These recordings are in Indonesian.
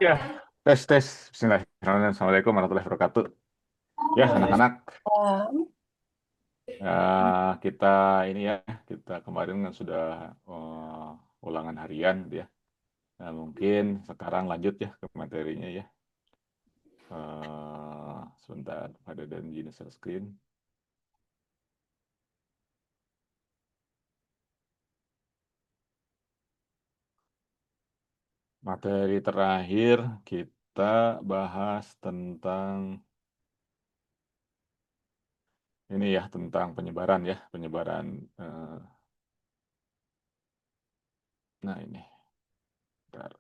Ya, tes tes. Bismillahirrahmanirrahim. Assalamualaikum warahmatullahi wabarakatuh. Ya, anak-anak, Waalaikumsalam. ya, kita ini ya, kita kemarin kan sudah ulangan harian, gitu ya. Nah, mungkin sekarang lanjut ya ke materinya ya. Sebentar, ada dan jenis share screen. Materi terakhir kita bahas tentang ini ya, tentang penyebaran ya, penyebaran. eh, nah ini, bentar.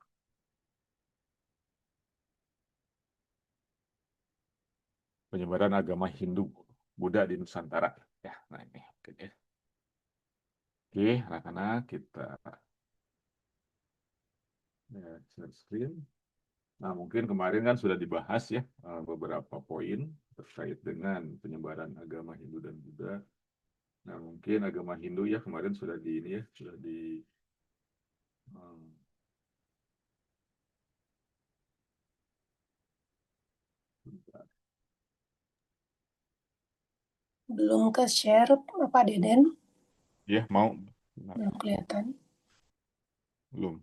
Penyebaran agama Hindu Buddha di Nusantara. Ya, nah ini. Oke, ya. Oke, anak-anak kita share screen. Nah, mungkin kemarin kan sudah dibahas ya beberapa poin terkait dengan penyebaran agama Hindu dan Buddha. Nah, mungkin agama Hindu ya kemarin sudah di ini ya, sudah di um, Belum ke share apa Deden? ya mau. Nah, Belum kelihatan. belum.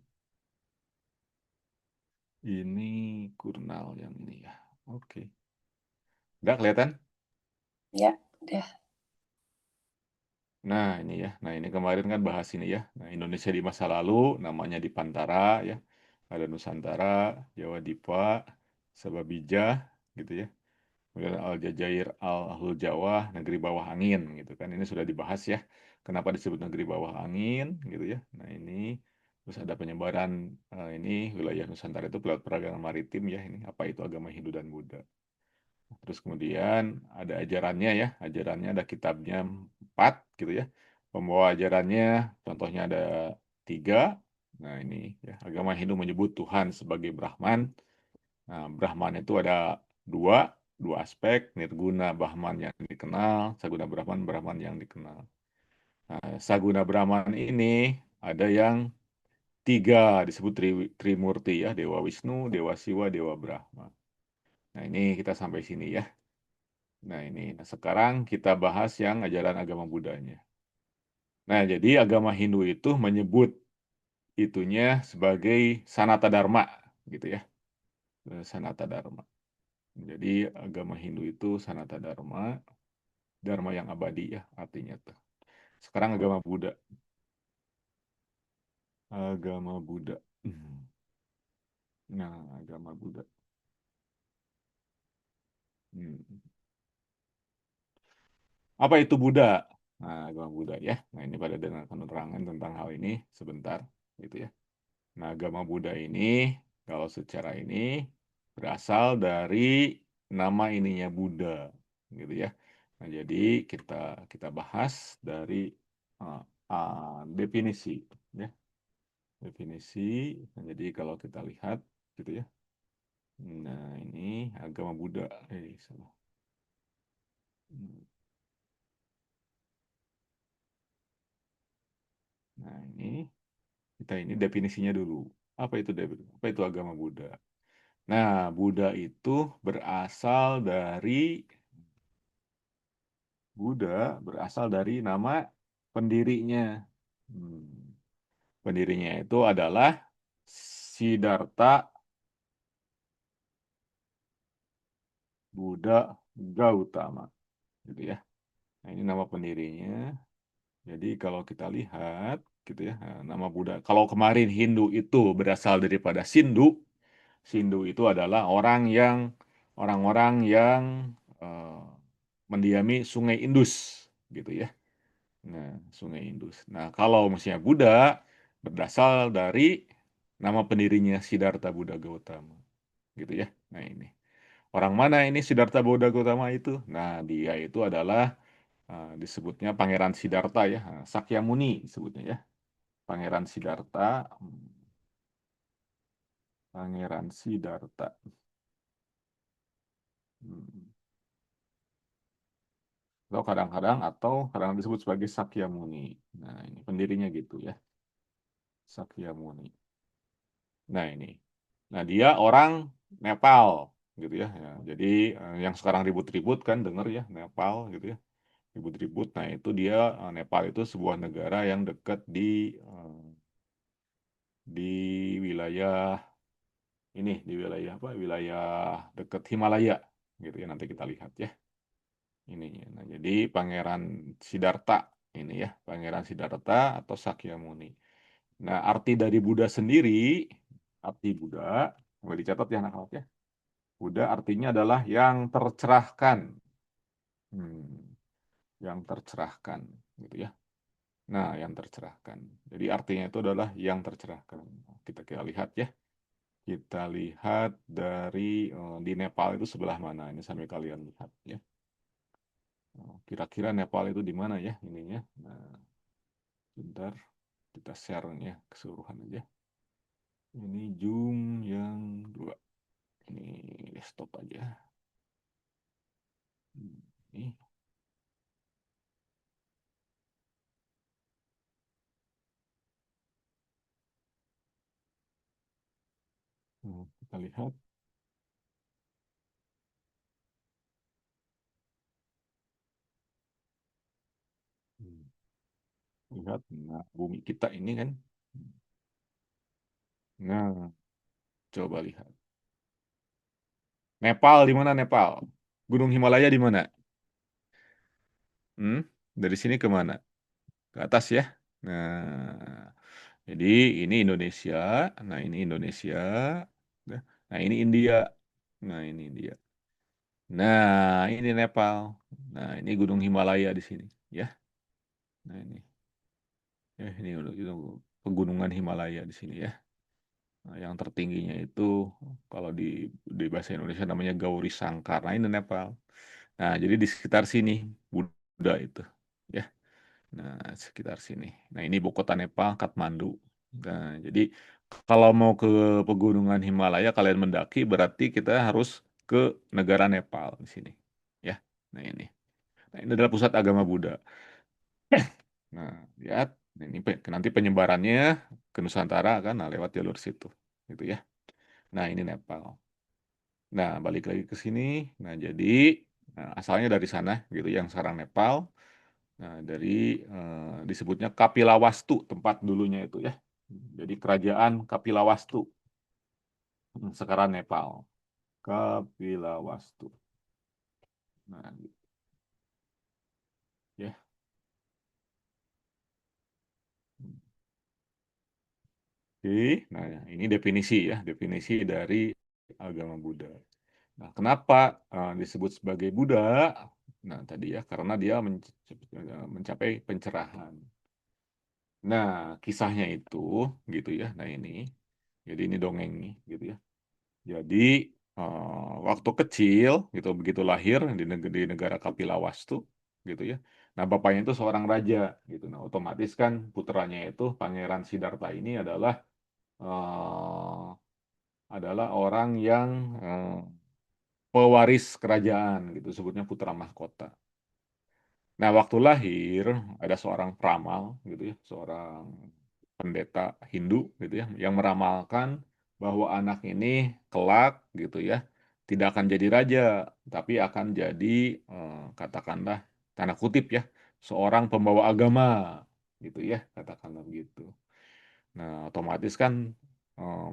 Ini kurnal yang ini ya. Oke. Nggak kelihatan? Ya, udah. Nah, ini ya. Nah, ini kemarin kan bahas ini ya. Nah, Indonesia di masa lalu namanya Dipantara ya. Ada Nusantara, Jawa Dipa, Sababijah gitu ya. Kemudian Al-Jajair Al-Ahlul Jawa, negeri bawah angin gitu kan. Ini sudah dibahas ya. Kenapa disebut negeri bawah angin gitu ya. Nah, ini terus ada penyebaran ini wilayah Nusantara itu lewat perdagangan maritim ya ini. Apa itu agama Hindu dan Buddha. Terus kemudian ada ajarannya ya, ajarannya ada kitabnya 4 gitu ya. Pembawa ajarannya contohnya ada 3. Nah ini ya, agama Hindu menyebut Tuhan sebagai Brahman. Nah, Brahman itu ada dua, dua aspek, Nirguna Brahman yang dikenal, Saguna Brahman, Brahman yang dikenal. Nah, Saguna Brahman ini ada yang 3 disebut Trimurti ya, Dewa Wisnu, Dewa Siwa, Dewa Brahma. Nah ini kita sampai sini ya. Nah ini, nah, sekarang kita bahas yang ajaran agama Buddhanya. Nah jadi agama Hindu itu menyebut itunya sebagai Sanata Dharma, gitu ya. Sanata Dharma. Jadi agama Hindu itu Sanata Dharma, Dharma yang abadi ya artinya tuh. Sekarang agama Buddha. Agama Buddha. Nah, agama Buddha. Hmm. Apa itu Buddha? Nah, agama Buddha ya. Nah, ini pada dengan penerangan tentang hal ini sebentar, gitu ya. Nah, agama Buddha ini kalau secara ini berasal dari nama ininya Buddha, gitu ya. Nah, jadi kita kita bahas dari uh, definisi, ya. Definisi. Nah, jadi kalau kita lihat, gitu ya. Nah, ini agama Buddha. Salah. Nah, ini definisinya dulu. Apa itu agama Buddha? Nah, Buddha itu berasal dari nama pendirinya. Hmm. Pendirinya itu adalah Siddhartha Buddha Gautama, gitu ya. Nah, ini nama pendirinya. Jadi kalau kita lihat, gitu ya, nama Buddha. Kalau kemarin Hindu itu berasal daripada Sindu. Sindu itu adalah orang-orang yang eh, mendiami Sungai Indus, gitu ya. Nah, Sungai Indus. Nah, kalau misalnya Buddha berasal dari nama pendirinya Siddhartha Buddha Gautama, gitu ya. Nah, ini. Orang mana ini Siddhartha Buddha Gautama itu? Nah, dia itu adalah disebutnya Pangeran Siddhartha ya, Sakyamuni disebutnya ya. Pangeran Siddhartha, Pangeran Siddhartha. Hmm. Atau kadang disebut sebagai Sakyamuni. Nah, ini pendirinya gitu ya. Sakyamuni. Nah, ini. Nah, dia orang Nepal gitu ya. Ya, jadi yang sekarang ribut-ribut kan denger ya Nepal gitu ya. Ribut-ribut. Nah, itu dia Nepal itu sebuah negara yang dekat di wilayah ini, di wilayah apa? Wilayah dekat Himalaya gitu ya. Nanti kita lihat ya. Ini. Nah, jadi Pangeran Siddhartha ini ya, Pangeran Siddhartha atau Sakyamuni. Nah, arti dari Buddha sendiri, arti Buddha, boleh dicatat ya anak-anak ya. Buddha artinya adalah yang tercerahkan. Hmm, yang tercerahkan gitu ya. Nah, yang tercerahkan. Jadi artinya itu adalah yang tercerahkan. Kita lihat ya. Kita lihat dari di Nepal itu sebelah mana. Ini sambil kalian lihat ya. Kira-kira Nepal itu di mana ya ininya. Nah, bentar kita share ya keseluruhan aja. Ini Zoom yang dua. Ini desktop aja. Ini kita lihat. Hmm, Lihat, nah, bumi kita ini kan. Nah, coba lihat. Nepal di mana Nepal? Gunung Himalaya di mana? Hmm? Dari sini ke mana? Ke atas ya. Nah, jadi ini Indonesia. Nah, ini Indonesia. Nah, ini India. Nah, ini India. Nah, ini Nepal. Nah, ini Gunung Himalaya di sini, ya. Nah, ini pegunungan Himalaya di sini ya. Nah, yang tertingginya itu kalau di bahasa Indonesia namanya Gauri Sangkar. Nah, ini Nepal. Nah, jadi di sekitar sini Buddha itu, ya. Nah, sekitar sini. Nah, ini ibu kota Nepal, Kathmandu. Nah, jadi kalau mau ke pegunungan Himalaya kalian mendaki berarti kita harus ke negara Nepal di sini, ya. Nah, ini. Nah, ini adalah pusat agama Buddha. Nah, lihat. Nah, ini nanti penyebarannya ke Nusantara kan, nah, lewat jalur situ, gitu ya. Nah, ini Nepal. Nah, balik lagi ke sini. Nah, jadi asalnya dari sana, gitu, yang sekarang Nepal. Nah, dari disebutnya Kapilawastu, tempat dulunya itu ya. Jadi kerajaan Kapilawastu, sekarang Nepal. Kapilawastu. Nah, gitu, ya. Oke, nah ini definisi ya, definisi dari agama Buddha. Nah, kenapa disebut sebagai Buddha? Nah, tadi ya, karena dia mencapai pencerahan. Nah, kisahnya itu gitu ya. Nah, ini. Jadi ini dongeng nih gitu ya. Jadi waktu kecil gitu begitu lahir di negara Kapilawastu gitu ya. Nah, bapaknya itu seorang raja gitu. Nah, otomatis kan putranya itu Pangeran Siddhartha ini eh, adalah orang yang eh, pewaris kerajaan gitu, sebutnya putra mahkota. Nah, waktu lahir ada seorang peramal gitu ya, seorang pendeta Hindu gitu ya, yang meramalkan bahwa anak ini kelak gitu ya, tidak akan jadi raja, tapi akan jadi katakanlah tanda kutip ya, seorang pembawa agama gitu ya, katakanlah begitu. Nah, otomatis kan eh,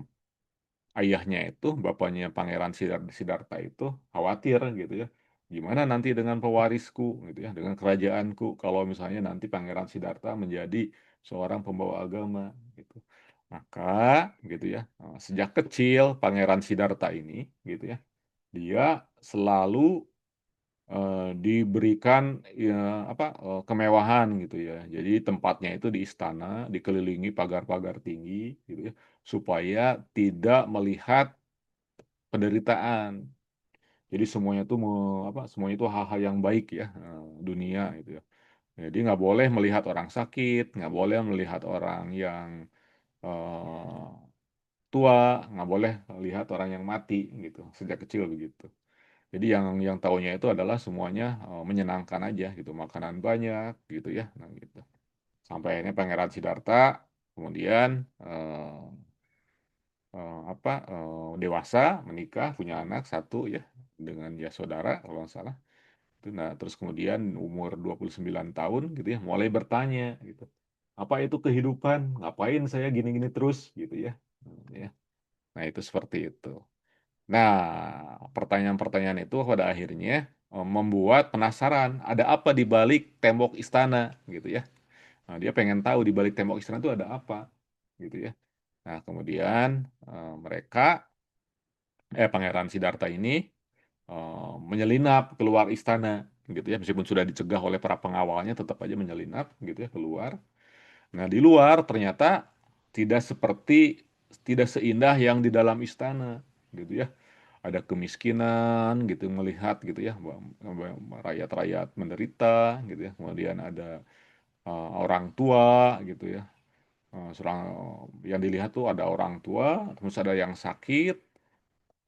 ayahnya itu, bapaknya Pangeran Siddhartha itu khawatir gitu ya. Gimana nanti dengan pewarisku gitu ya, dengan kerajaanku kalau misalnya nanti Pangeran Siddhartha menjadi seorang pembawa agama gitu. Maka gitu ya, sejak kecil Pangeran Siddhartha ini gitu ya, dia selalu diberikan ya, apa kemewahan gitu ya. Jadi tempatnya itu di istana dikelilingi pagar-pagar tinggi gitu ya, supaya tidak melihat penderitaan. Jadi semuanya itu semuanya itu hal-hal yang baik ya, dunia itu ya. Jadi nggak boleh melihat orang sakit, nggak boleh melihat orang yang eh, tua, nggak boleh lihat orang yang mati gitu. Sejak kecil begitu. Jadi yang taunya itu adalah semuanya menyenangkan aja gitu, makanan banyak gitu ya, nah gitu. Sampai akhirnya Pangeran Siddhartha kemudian dewasa, menikah, punya anak satu ya, dengan Yasodhara kalau nggak salah. Nah, terus kemudian umur 29 tahun gitu ya, mulai bertanya gitu. Apa itu kehidupan? Ngapain saya gini-gini terus gitu ya. Ya. Nah, itu seperti itu. Nah, pertanyaan-pertanyaan itu pada akhirnya membuat penasaran, ada apa di balik tembok istana gitu ya. Nah, dia pengen tahu di balik tembok istana itu ada apa gitu ya. Nah, kemudian Pangeran Siddhartha ini menyelinap keluar istana gitu ya, meskipun sudah dicegah oleh para pengawalnya tetap aja menyelinap gitu ya keluar. Nah, di luar ternyata tidak seperti tidak seindah yang di dalam istana gitu ya. Ada kemiskinan gitu melihat gitu ya, rakyat-rakyat menderita gitu ya. Kemudian ada orang tua gitu ya. Serang yang dilihat tuh ada orang tua, terus ada yang sakit,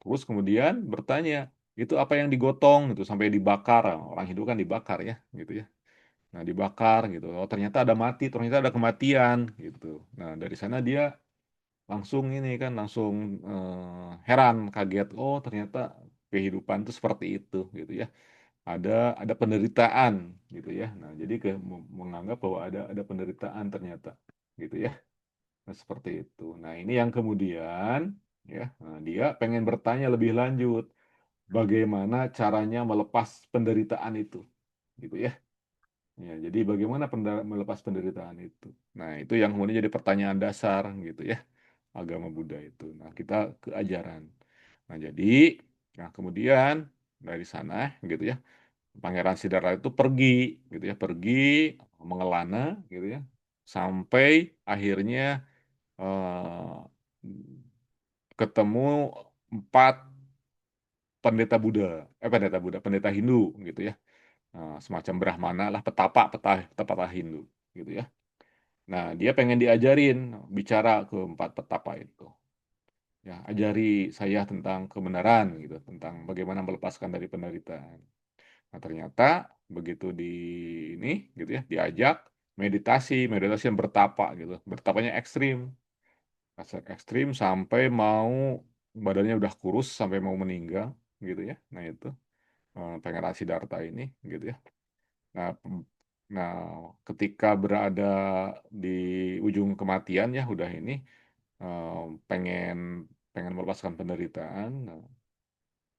terus kemudian bertanya, itu apa yang digotong gitu sampai dibakar. Orang Hindu kan dibakar ya, gitu ya. Nah, dibakar gitu. Oh, ternyata ada mati, ternyata ada kematian gitu. Nah, dari sana dia langsung ini kan langsung heran, kaget. Oh, ternyata kehidupan itu seperti itu gitu ya. Ada penderitaan gitu ya. Nah, jadi menganggap bahwa ada penderitaan ternyata gitu ya. Nah, seperti itu. Nah, ini yang kemudian ya, nah, dia pengen bertanya lebih lanjut, bagaimana caranya melepas penderitaan itu, gitu ya. Ya, jadi bagaimana melepas penderitaan itu. Nah, itu yang kemudian jadi pertanyaan dasar gitu ya, agama Buddha itu. Nah, kita ke ajaran. Nah, nah kemudian dari sana gitu ya, Pangeran Siddhartha itu pergi gitu ya, pergi mengelana gitu ya, sampai akhirnya eh, ketemu 4 pendeta Hindu gitu ya. Semacam Brahmana lah, petapa Hindu gitu ya. Nah, dia pengen diajarin bicara ke 4 petapa itu. Ya, ajari saya tentang kebenaran gitu, tentang bagaimana melepaskan dari penderitaan. Nah, ternyata begitu ini gitu ya, diajak meditasi yang bertapa gitu. Bertapanya ekstrim. Ekstrim sampai mau badannya udah kurus sampai mau meninggal gitu ya. Nah, itu Pangeran Siddhartha ini gitu ya. Nah, nah, ketika berada di ujung kematian ya udah ini eh, pengen pengen melepaskan penderitaan. Nah,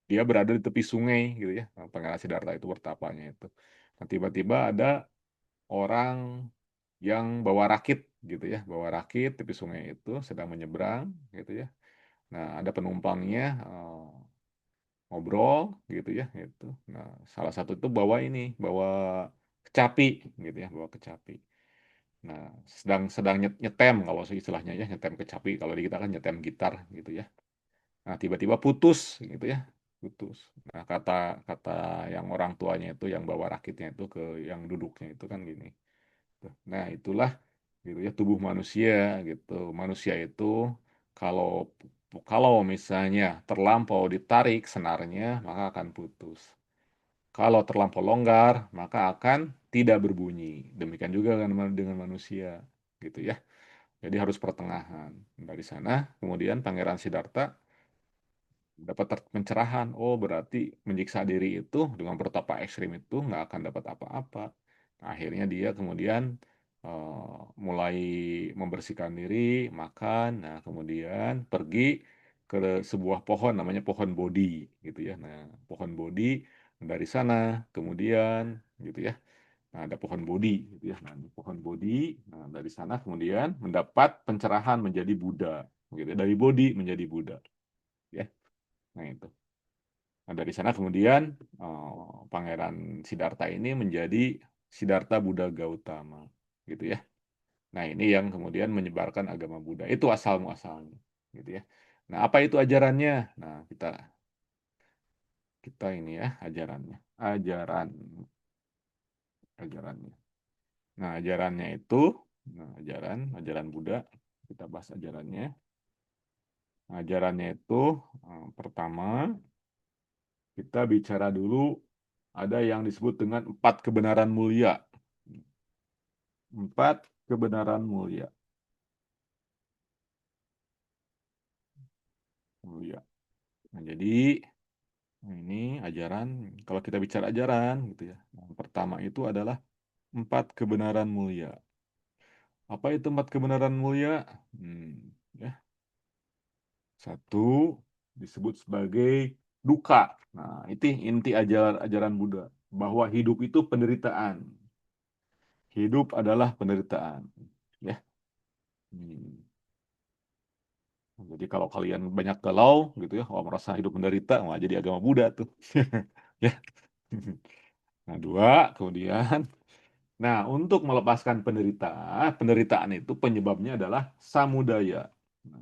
dia berada di tepi sungai gitu ya. Nah, Pangeran Siddhartha itu bertapanya itu. Nah, tiba-tiba ada orang yang bawa rakit gitu ya, bawa rakit tepi sungai itu sedang menyeberang gitu ya. Nah, ada penumpangnya ngobrol gitu ya, gitu. Nah, salah satu itu bawa kecapi gitu ya, bawa kecapi. Nah, sedang sedang nyetem kalau istilahnya ya, nyetem kecapi. Kalau di kita kan nyetem gitar gitu ya. Nah, tiba-tiba putus gitu ya, putus. Nah, kata kata yang orang tuanya itu yang bawa rakitnya itu ke yang duduknya itu kan gini. Nah, itulah gitu ya tubuh manusia gitu. Manusia itu kalau kalau misalnya terlampau ditarik senarnya maka akan putus. Kalau terlampau longgar maka akan tidak berbunyi. Demikian juga dengan manusia gitu ya. Jadi harus pertengahan. Dari sana kemudian Pangeran Siddhartha dapat pencerahan. Oh, berarti menyiksa diri itu dengan bertapa ekstrim itu nggak akan dapat apa-apa. Nah, akhirnya dia kemudian mulai membersihkan diri, makan, nah kemudian pergi ke sebuah pohon namanya pohon Bodhi gitu ya. Nah, pohon Bodhi dari sana kemudian gitu ya. Nah, ada pohon Bodhi gitu ya. Nah, pohon Bodhi, nah dari sana kemudian mendapat pencerahan menjadi Buddha gitu ya. Dari Bodhi menjadi Buddha ya. Nah, itu. Nah, dari sana kemudian Pangeran Siddhartha ini menjadi Siddhartha Buddha Gautama, gitu ya. Nah, ini yang kemudian menyebarkan agama Buddha. Itu asal muasalnya, gitu ya. Nah, apa itu ajarannya? Nah, kita kita ini ya ajarannya, ajarannya. Nah, ajarannya itu, nah, ajaran Buddha. Kita bahas ajarannya. Nah, ajarannya itu pertama kita bicara dulu ada yang disebut dengan 4 kebenaran mulia. 4 kebenaran mulia. mulia. Nah, jadi ini ajaran, kalau kita bicara ajaran gitu ya. Yang pertama itu adalah 4 kebenaran mulia. Apa itu 4 kebenaran mulia? Ya, satu disebut sebagai duka. Nah, itu inti ajaran Buddha, bahwa hidup itu penderitaan. Hidup adalah penderitaan. Ya. Hmm. Jadi kalau kalian banyak galau gitu ya, kalau merasa hidup menderita, wah jadi agama Buddha tuh. Ya. Nah, dua, kemudian, nah untuk melepaskan penderitaan, penderitaan itu penyebabnya adalah samudaya. Nah,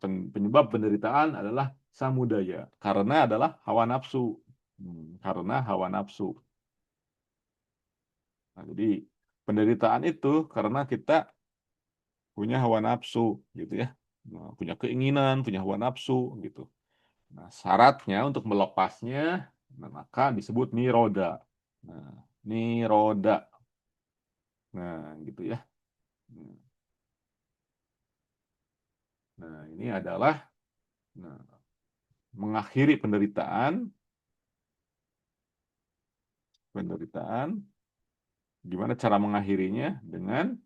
penyebab penderitaan adalah samudaya, karena adalah hawa nafsu. Karena hawa nafsu. Nah, jadi penderitaan itu karena kita punya hawa nafsu, gitu ya. Nah, punya keinginan, punya hawa nafsu, gitu. Nah, syaratnya untuk melepasnya, nah, maka disebut niroda. Nah, niroda. Nah, gitu ya. Nah, ini adalah nah, mengakhiri penderitaan, penderitaan. Gimana cara mengakhirinya? Dengan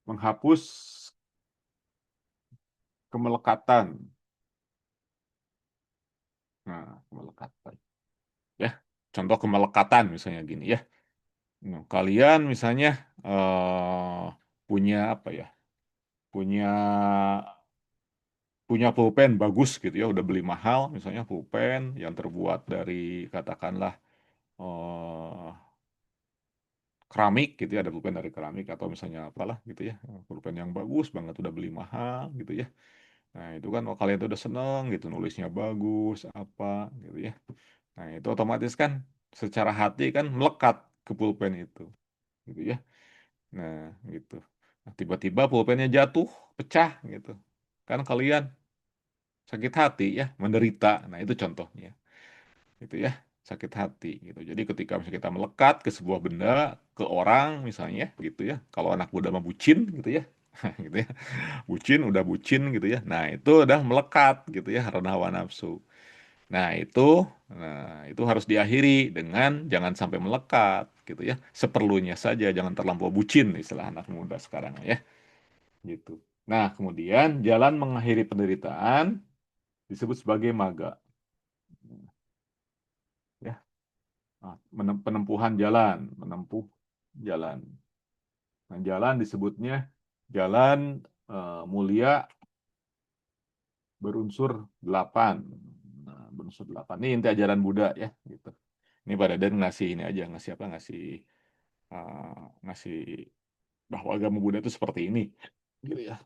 menghapus kemelekatan. Nah, kemelekatan. Ya, contoh kemelekatan misalnya gini ya. Nah, kalian misalnya punya apa ya? Punya punya pulpen bagus gitu ya, udah beli mahal misalnya pulpen yang terbuat dari katakanlah eh, keramik gitu ya, ada pulpen dari keramik atau misalnya apalah gitu ya, pulpen yang bagus banget udah beli mahal gitu ya. Nah, itu kan kalau kalian tuh udah seneng gitu, nulisnya bagus apa gitu ya. Nah, itu otomatis kan secara hati kan melekat ke pulpen itu gitu ya. Nah, gitu. Nah, tiba-tiba pulpennya jatuh, pecah gitu. Kan kalian sakit hati ya, menderita. Nah, itu contohnya. Gitu ya, sakit hati gitu. Jadi ketika misalnya kita melekat ke sebuah benda, ke orang misalnya gitu ya. Kalau anak muda mah bucin gitu ya. Gitu ya. Bucin udah bucin gitu ya. Nah, itu udah melekat gitu ya karena hawa nafsu. Nah, itu harus diakhiri dengan jangan sampai melekat gitu ya. Seperlunya saja, jangan terlampau bucin istilah anak muda sekarang ya. Gitu. Nah, kemudian jalan mengakhiri penderitaan disebut sebagai maga. Ya, penempuhan jalan, menempuh jalan. Nah, jalan disebutnya jalan mulia berunsur 8. Nah, berunsur 8. Ini inti ajaran Buddha ya, gitu. Ini Pak Dadan ngasih ini aja, ngasih apa? Ngasih bahwa agama Buddha itu seperti ini, gitu ya.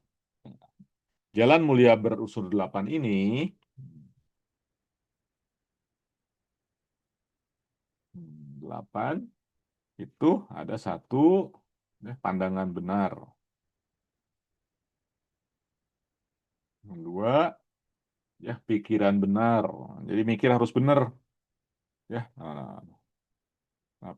Jalan mulia berunsur 8 ini 8 itu ada satu ya, pandangan benar. Yang dua, ya pikiran benar. Jadi mikir harus benar ya. Nah,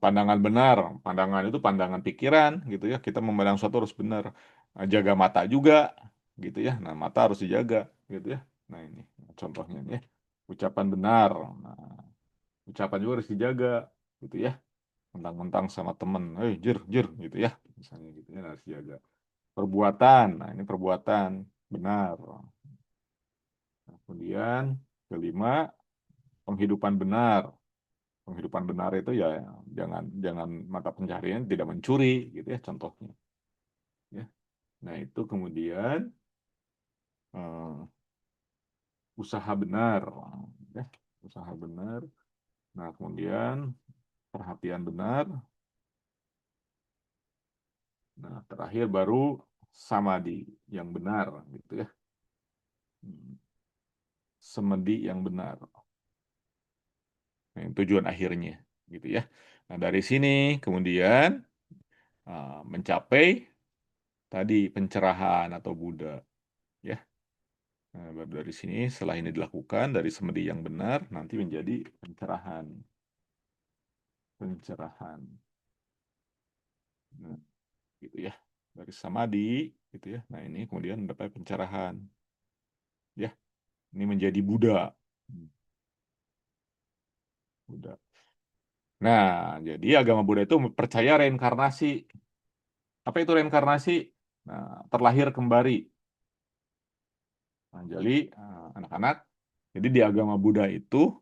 pandangan benar, pandangan itu pandangan pikiran gitu ya. Kita memandang sesuatu harus benar. Nah, jaga mata juga gitu ya. Nah, mata harus dijaga gitu ya. Nah, ini contohnya nih ya. Ucapan benar. Nah, ucapan juga harus dijaga gitu ya. Mentang-mentang sama temen, jir, jir gitu ya. Misalnya gitu ya harus dijaga. Perbuatan. Nah, ini perbuatan benar. Nah, kemudian kelima, penghidupan benar. Penghidupan benar itu ya jangan jangan mata pencaharian tidak mencuri gitu ya contohnya ya. Nah, itu kemudian eh, usaha benar ya, usaha benar. Nah, kemudian perhatian benar. Nah, terakhir baru samadhi yang benar gitu ya. Hmm, Semedi yang benar. Nah, yang tujuan akhirnya gitu ya. Nah, dari sini kemudian mencapai tadi pencerahan atau Buddha ya. Nah, baru dari sini setelah ini dilakukan dari semedi yang benar nanti menjadi pencerahan, pencerahan. Nah, gitu ya. Dari samadhi gitu ya. Nah, ini kemudian mendapat pencerahan, ya. Ini menjadi Buddha. Buddha. Nah, jadi agama Buddha itu percaya reinkarnasi. Apa itu reinkarnasi? Nah, terlahir kembali. Nah, jadi anak-anak, jadi di agama Buddha itu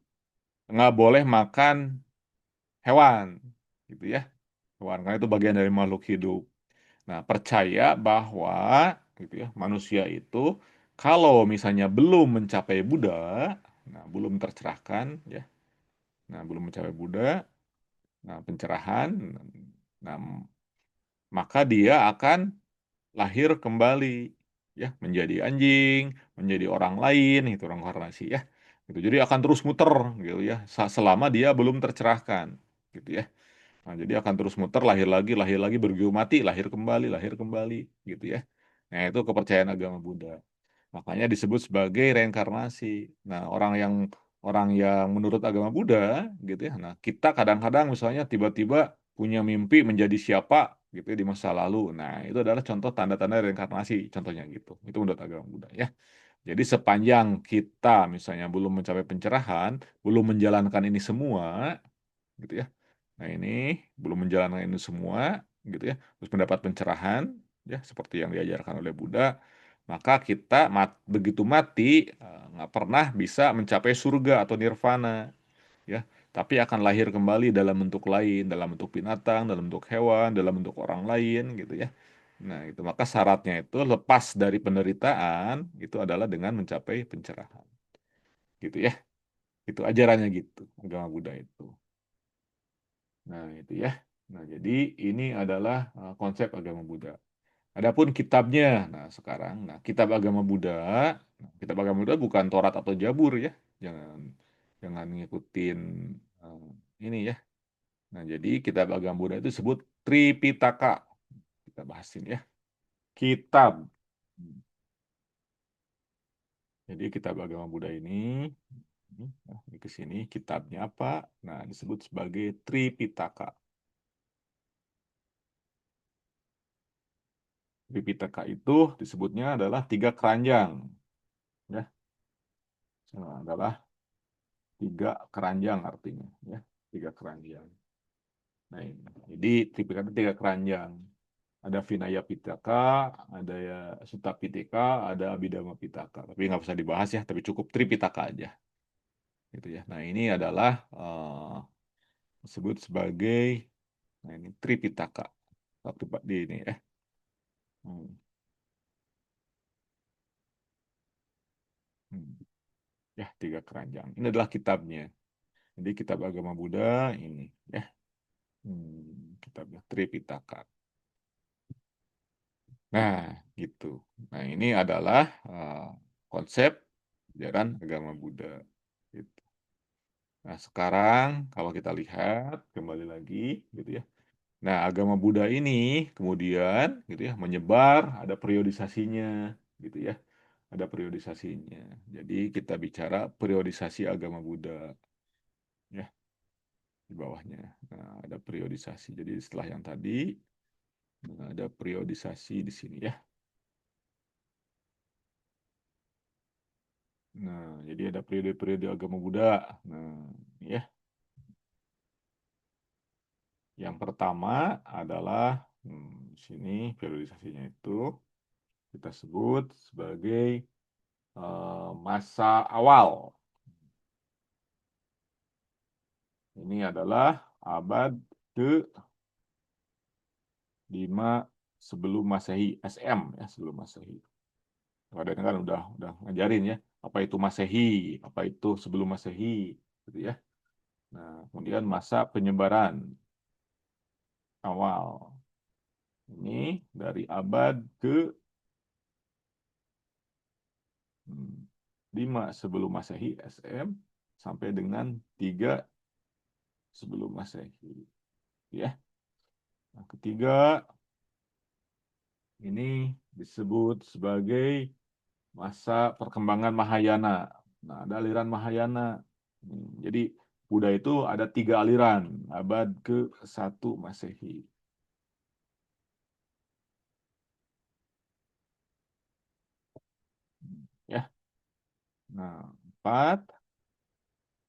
nggak boleh makan hewan, gitu ya. Hewan karena itu bagian dari makhluk hidup. Nah, percaya bahwa gitu ya, manusia itu kalau misalnya belum mencapai Buddha, nah belum tercerahkan ya. Nah, belum mencapai Buddha, nah pencerahan, nah maka dia akan lahir kembali ya menjadi anjing, menjadi orang lain itu orang reinkarnasi ya. Gitu. Jadi akan terus muter gitu ya selama dia belum tercerahkan gitu ya. Nah, jadi akan terus muter lahir lagi bergiur mati, lahir kembali gitu ya. Nah, itu kepercayaan agama Buddha. Makanya disebut sebagai reinkarnasi. Nah, orang yang menurut agama Buddha gitu ya. Nah, kita kadang-kadang misalnya tiba-tiba punya mimpi menjadi siapa gitu ya di masa lalu. Nah, itu adalah contoh tanda-tanda reinkarnasi, contohnya gitu. Itu menurut agama Buddha ya. Jadi sepanjang kita misalnya belum mencapai pencerahan, belum menjalankan ini semua, gitu ya. Nah, ini belum menjalankan ini semua, gitu ya. Terus mendapat pencerahan, ya seperti yang diajarkan oleh Buddha, maka kita begitu mati nggak pernah bisa mencapai surga atau nirvana, ya. Tapi akan lahir kembali dalam bentuk lain, dalam bentuk binatang, dalam bentuk hewan, dalam bentuk orang lain, gitu ya. Nah, itu maka syaratnya itu lepas dari penderitaan itu adalah dengan mencapai pencerahan, gitu ya. Itu ajarannya gitu, agama Buddha itu. Nah, itu ya. Nah, jadi ini adalah konsep agama Buddha. Adapun kitabnya, nah sekarang, nah kitab agama Buddha, kitab agama Buddha bukan Taurat atau Jabur ya, jangan jangan ngikutin eh, ini ya. Nah, jadi kitab agama Buddha itu disebut Tripitaka. Kita bahasin ya. Kitab. Jadi kitab agama Buddha ini ke sini kitabnya apa? Nah, disebut sebagai Tripitaka. Tripitaka itu disebutnya adalah tiga keranjang, ya. Adalah tiga keranjang artinya, ya, tiga keranjang. Nah, ini. Jadi Tripitaka itu tiga keranjang. Ada Vinaya Pitaka, ada ya Sutta Pitaka, ada Abhidhamma Pitaka. Tapi nggak usah dibahas ya, tapi cukup Tripitaka aja, gitu ya. Nah, ini adalah disebut sebagai, nah ini Tripitaka. Satu di ini ya. Hmm. Hmm. Ya, tiga keranjang. Ini adalah kitabnya. Jadi kitab agama Buddha ini, ya. Kitabnya Tripitaka. Nah, gitu. Nah, ini adalah konsep ajaran agama Buddha. Gitu. Nah, sekarang kalau kita lihat kembali lagi, gitu ya. Nah, agama Buddha ini kemudian, gitu ya, menyebar, ada periodisasinya, gitu ya. Ada periodisasinya. Jadi kita bicara periodisasi agama Buddha, ya, di bawahnya. Nah, ada periodisasi. Jadi setelah yang tadi, ada periodisasi di sini ya. Nah, jadi ada periode-periode agama Buddha. Nah, ya. Yang pertama adalah sini periodisasinya itu kita sebut sebagai masa awal. Ini adalah abad ke-5 sebelum Masehi, SM ya, sebelum Masehi. Kalian kan udah ngajarin ya, apa itu Masehi, apa itu sebelum Masehi, gitu ya. Nah, kemudian masa penyebaran awal. Ini dari abad ke-5 sebelum Masehi, SM, sampai dengan 3 sebelum Masehi. Ya. Nah, ketiga, ini disebut sebagai masa perkembangan Mahayana. Nah, ada aliran Mahayana. Jadi Buddha itu ada 3 aliran, abad ke-1 Masehi. Ya. Nah, 4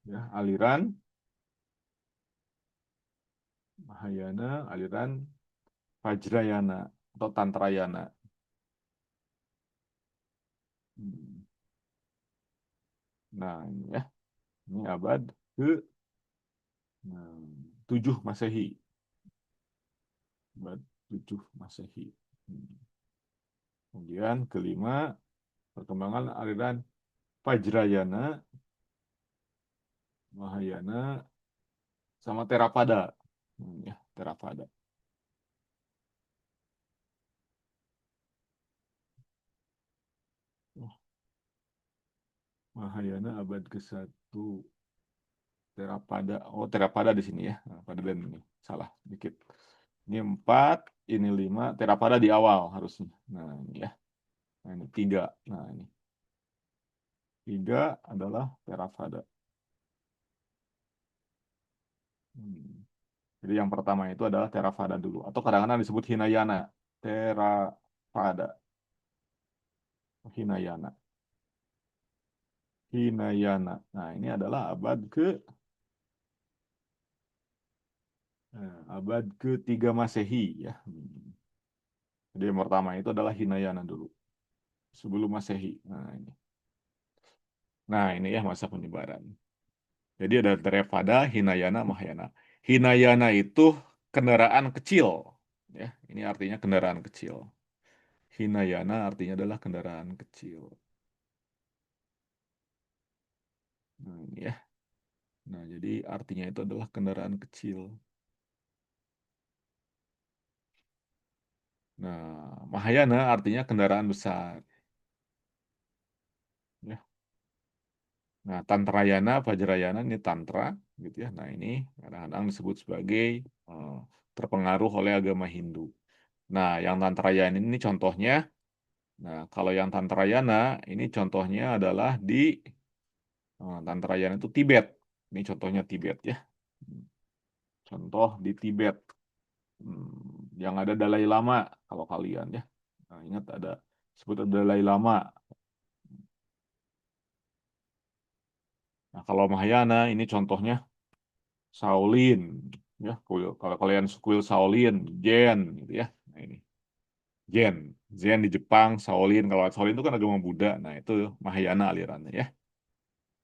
ya aliran Mahayana, aliran Vajrayana atau Tantrayana. Hmm. Nah, ini ya. Ini abad ke 7 Masehi. Abad 7 Masehi. Hmm. Kemudian kelima, perkembangan aliran Vajrayana, Mahayana, sama Theravada. Ya, Theravada. Oh, Mahayana abad ke-1. Theravada. Oh, Theravada di sini ya. Nah, pada dan ini. Salah dikit. Ini 4, ini 5. Theravada di awal harusnya. Nah, ini ya. Nah, ini 3. Nah, ini. 3 adalah Theravada. Hmm. Jadi yang pertama itu adalah Theravada dulu. Atau kadang-kadang disebut Hinayana. Theravada. Hinayana. Hinayana. Nah, ini adalah abad ke-3 Masehi ya. Jadi yang pertama itu adalah Hinayana dulu. Sebelum Masehi. Nah, ini ya masa penyebaran. Jadi ada Theravada, Hinayana, Mahayana. Hinayana itu kendaraan kecil. Ya, ini artinya kendaraan kecil. Hinayana artinya adalah kendaraan kecil. Nah, ini ya. Nah, jadi artinya itu adalah kendaraan kecil. Nah, Mahayana artinya kendaraan besar. Ya. Nah, Tantrayana, Vajrayana ini Tantra, gitu ya. Nah, ini kadang-kadang disebut sebagai eh, terpengaruh oleh agama Hindu. Nah, yang Tantrayana ini contohnya. Nah, kalau yang Tantrayana ini contohnya adalah di Tantrayana itu Tibet. Ini contohnya Tibet ya. Contoh di Tibet. Yang ada Dalai Lama kalau kalian ya. Nah, ingat ada sebut ada Dalai Lama. Nah, kalau Mahayana ini contohnya Shaolin ya. Kalau kalian kuil Shaolin, Zen gitu ya. Nah, ini Zen. Zen di Jepang, Shaolin. Kalau Shaolin itu kan agama Buddha. Nah, itu Mahayana alirannya ya.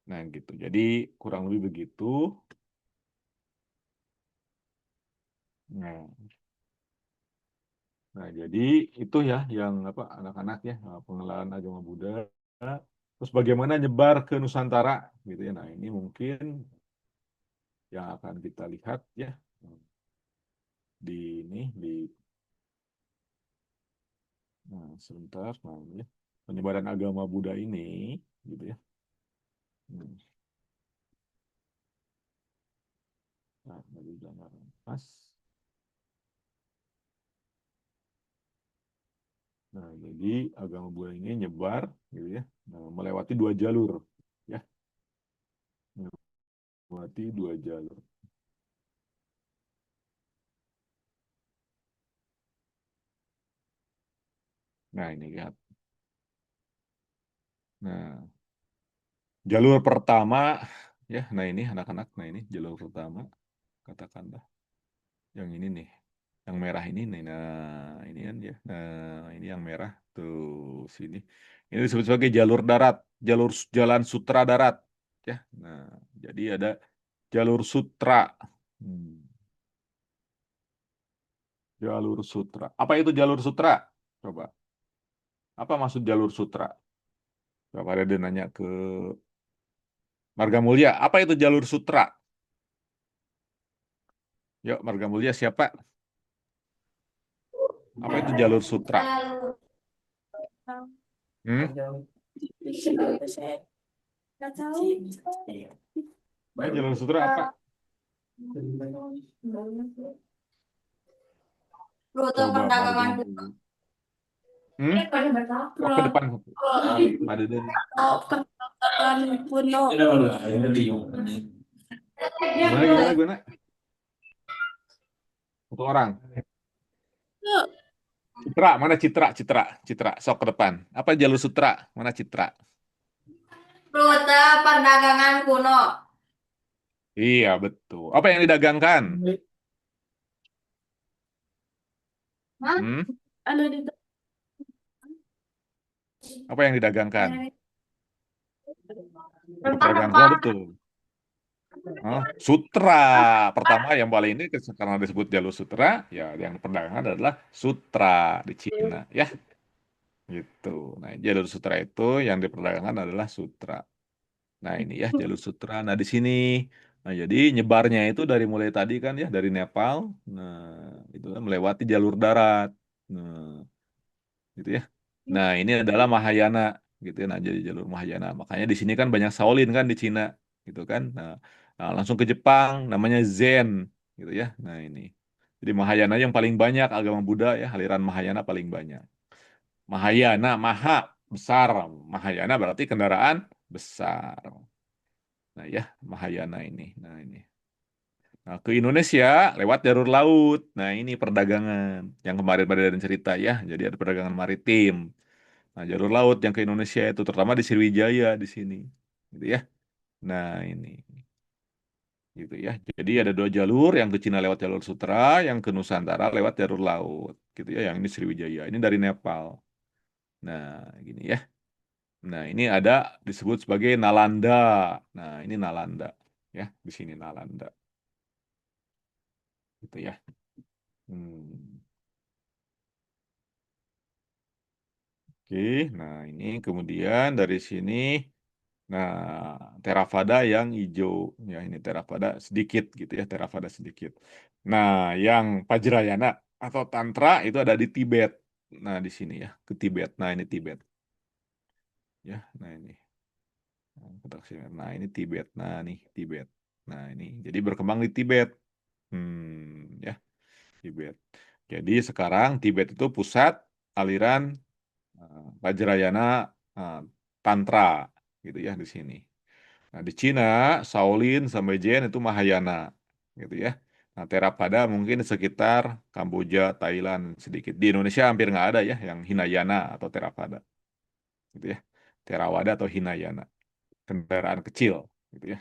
Nah, gitu. Jadi kurang lebih begitu. Nah, nah, jadi itu ya yang apa anak-anak ya pengenalan agama Buddha. Terus bagaimana nyebar ke Nusantara gitu ya. Nah, ini mungkin yang akan kita lihat ya di nah, sebentar nah, ini ya. Penyebaran agama Buddha ini gitu ya. Hmm. Nah, dari gambar pas. Nah, jadi agama Buddha ini nyebar gitu ya. Nah, melewati 2 jalur ya. Melewati 2 jalur. Nah, ini lihat. Nah, jalur pertama ya. Nah, ini anak-anak. Nah, ini jalur pertama katakanlah yang ini nih. Yang merah ini nih. Nah, ini kan ya. Nah, ini yang merah tuh sini. Ini disebut sebagai jalur darat, jalan sutra darat ya. Nah, jadi ada jalur sutra. Hmm, jalur sutra. Apa itu jalur sutra? Coba. Apa maksud jalur sutra? Coba ada dia nanya ke Marga Mulia. Apa itu jalur sutra? Yuk, Marga Mulia siapa? Apa itu jalur sutra? Hmm? Jalur sutra apa? Coba Marga Mulia. Hmm? Oh, ke depan. Oh, ada dan. Gimana, gimana, gimana? Satu orang. Citra, mana Citra? Citra, Citra, sok ke depan. Apa jalur sutra? Mana Citra? Rute perdagangan kuno. Iya, betul. Apa yang didagangkan? Hah? Hmm? Ada di Apa yang didagangkan? Diperdagangkan semua rempah-rempah. betul. Hah? Sutra. Pertama yang paling ini karena disebut jalur sutra, ya yang diperdagangkan adalah sutra di Cina, ya. Gitu. Nah, jalur sutra itu yang diperdagangkan adalah sutra. Nah, ini ya jalur sutra. Nah, di sini. Nah, jadi nyebarnya itu dari mulai tadi kan ya, dari Nepal. Nah, itu kan melewati jalur darat. Nah, gitu ya. Nah, ini adalah Mahayana gitu ya. Nah, jadi jalur Mahayana. Makanya di sini kan banyak Shaolin kan di Cina, gitu kan. Nah, langsung ke Jepang namanya Zen gitu ya. Nah, ini. Jadi Mahayana yang paling banyak agama Buddha ya, aliran Mahayana paling banyak. Mahayana, Maha besar. Mahayana berarti kendaraan besar. Nah, ya Mahayana ini. Nah, ini. Nah, ke Indonesia lewat jalur laut. Nah, ini perdagangan yang kemarin pada ada cerita ya. Jadi ada perdagangan maritim. Nah, jalur laut yang ke Indonesia itu terutama di Sriwijaya di sini. Gitu ya. Nah, ini gitu ya. Jadi ada dua jalur, yang ke Cina lewat jalur Sutra, yang ke Nusantara lewat jalur laut. Gitu ya. Yang ini Sriwijaya. Ini dari Nepal. Nah, gini ya. Nah, ini ada disebut sebagai Nalanda. Nah, ini Nalanda ya, di sini Nalanda. Gitu ya. Hmm. Oke, nah ini kemudian dari sini, nah Theravada yang hijau, ya ini Theravada sedikit gitu ya, Theravada sedikit. Nah, yang Vajrayana atau Tantra itu ada di Tibet. Nah, di sini ya, ke Tibet. Nah, ini Tibet. Ya, nah ini. Nah, ini Tibet. Nah, nih Tibet. Nah, ini. Jadi berkembang di Tibet. Ya, Tibet. Jadi sekarang Tibet itu pusat aliran Vajrayana eh, Tantra gitu ya di sini. Nah, di Cina, Shaolin sampai Zen itu Mahayana gitu ya. Nah, Theravada mungkin sekitar Kamboja, Thailand sedikit. Di Indonesia hampir nggak ada ya yang Hinayana atau Theravada gitu ya. Theravada atau Hinayana, kendaraan kecil gitu ya.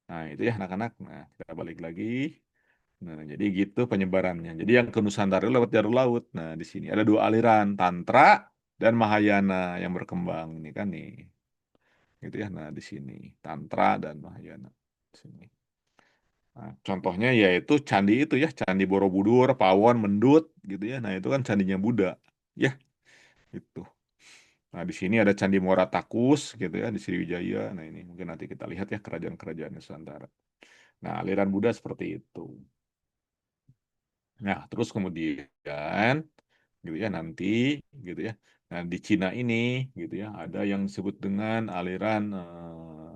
Nah, itu ya anak-anak. Nah, kita balik lagi. Nah, jadi gitu penyebarannya. Jadi yang ke Nusantara itu lewat jalur laut. Nah, di sini ada dua aliran, Tantra dan Mahayana yang berkembang ini kan nih. Gitu ya. Nah, di sini Tantra dan Mahayana. Di sini. Nah, contohnya yaitu candi itu ya, Candi Borobudur, Pawon, Mendut gitu ya. Nah, itu kan candinya Buddha. Ya, itu. Nah, di sini ada Candi Muara Takus gitu ya di Sriwijaya. Nah, ini mungkin nanti kita lihat ya kerajaan-kerajaan Nusantara. Nah, aliran Buddha seperti itu. Nah, terus kemudian gitu ya nanti gitu ya. Nah, di Cina ini gitu ya ada yang disebut dengan aliran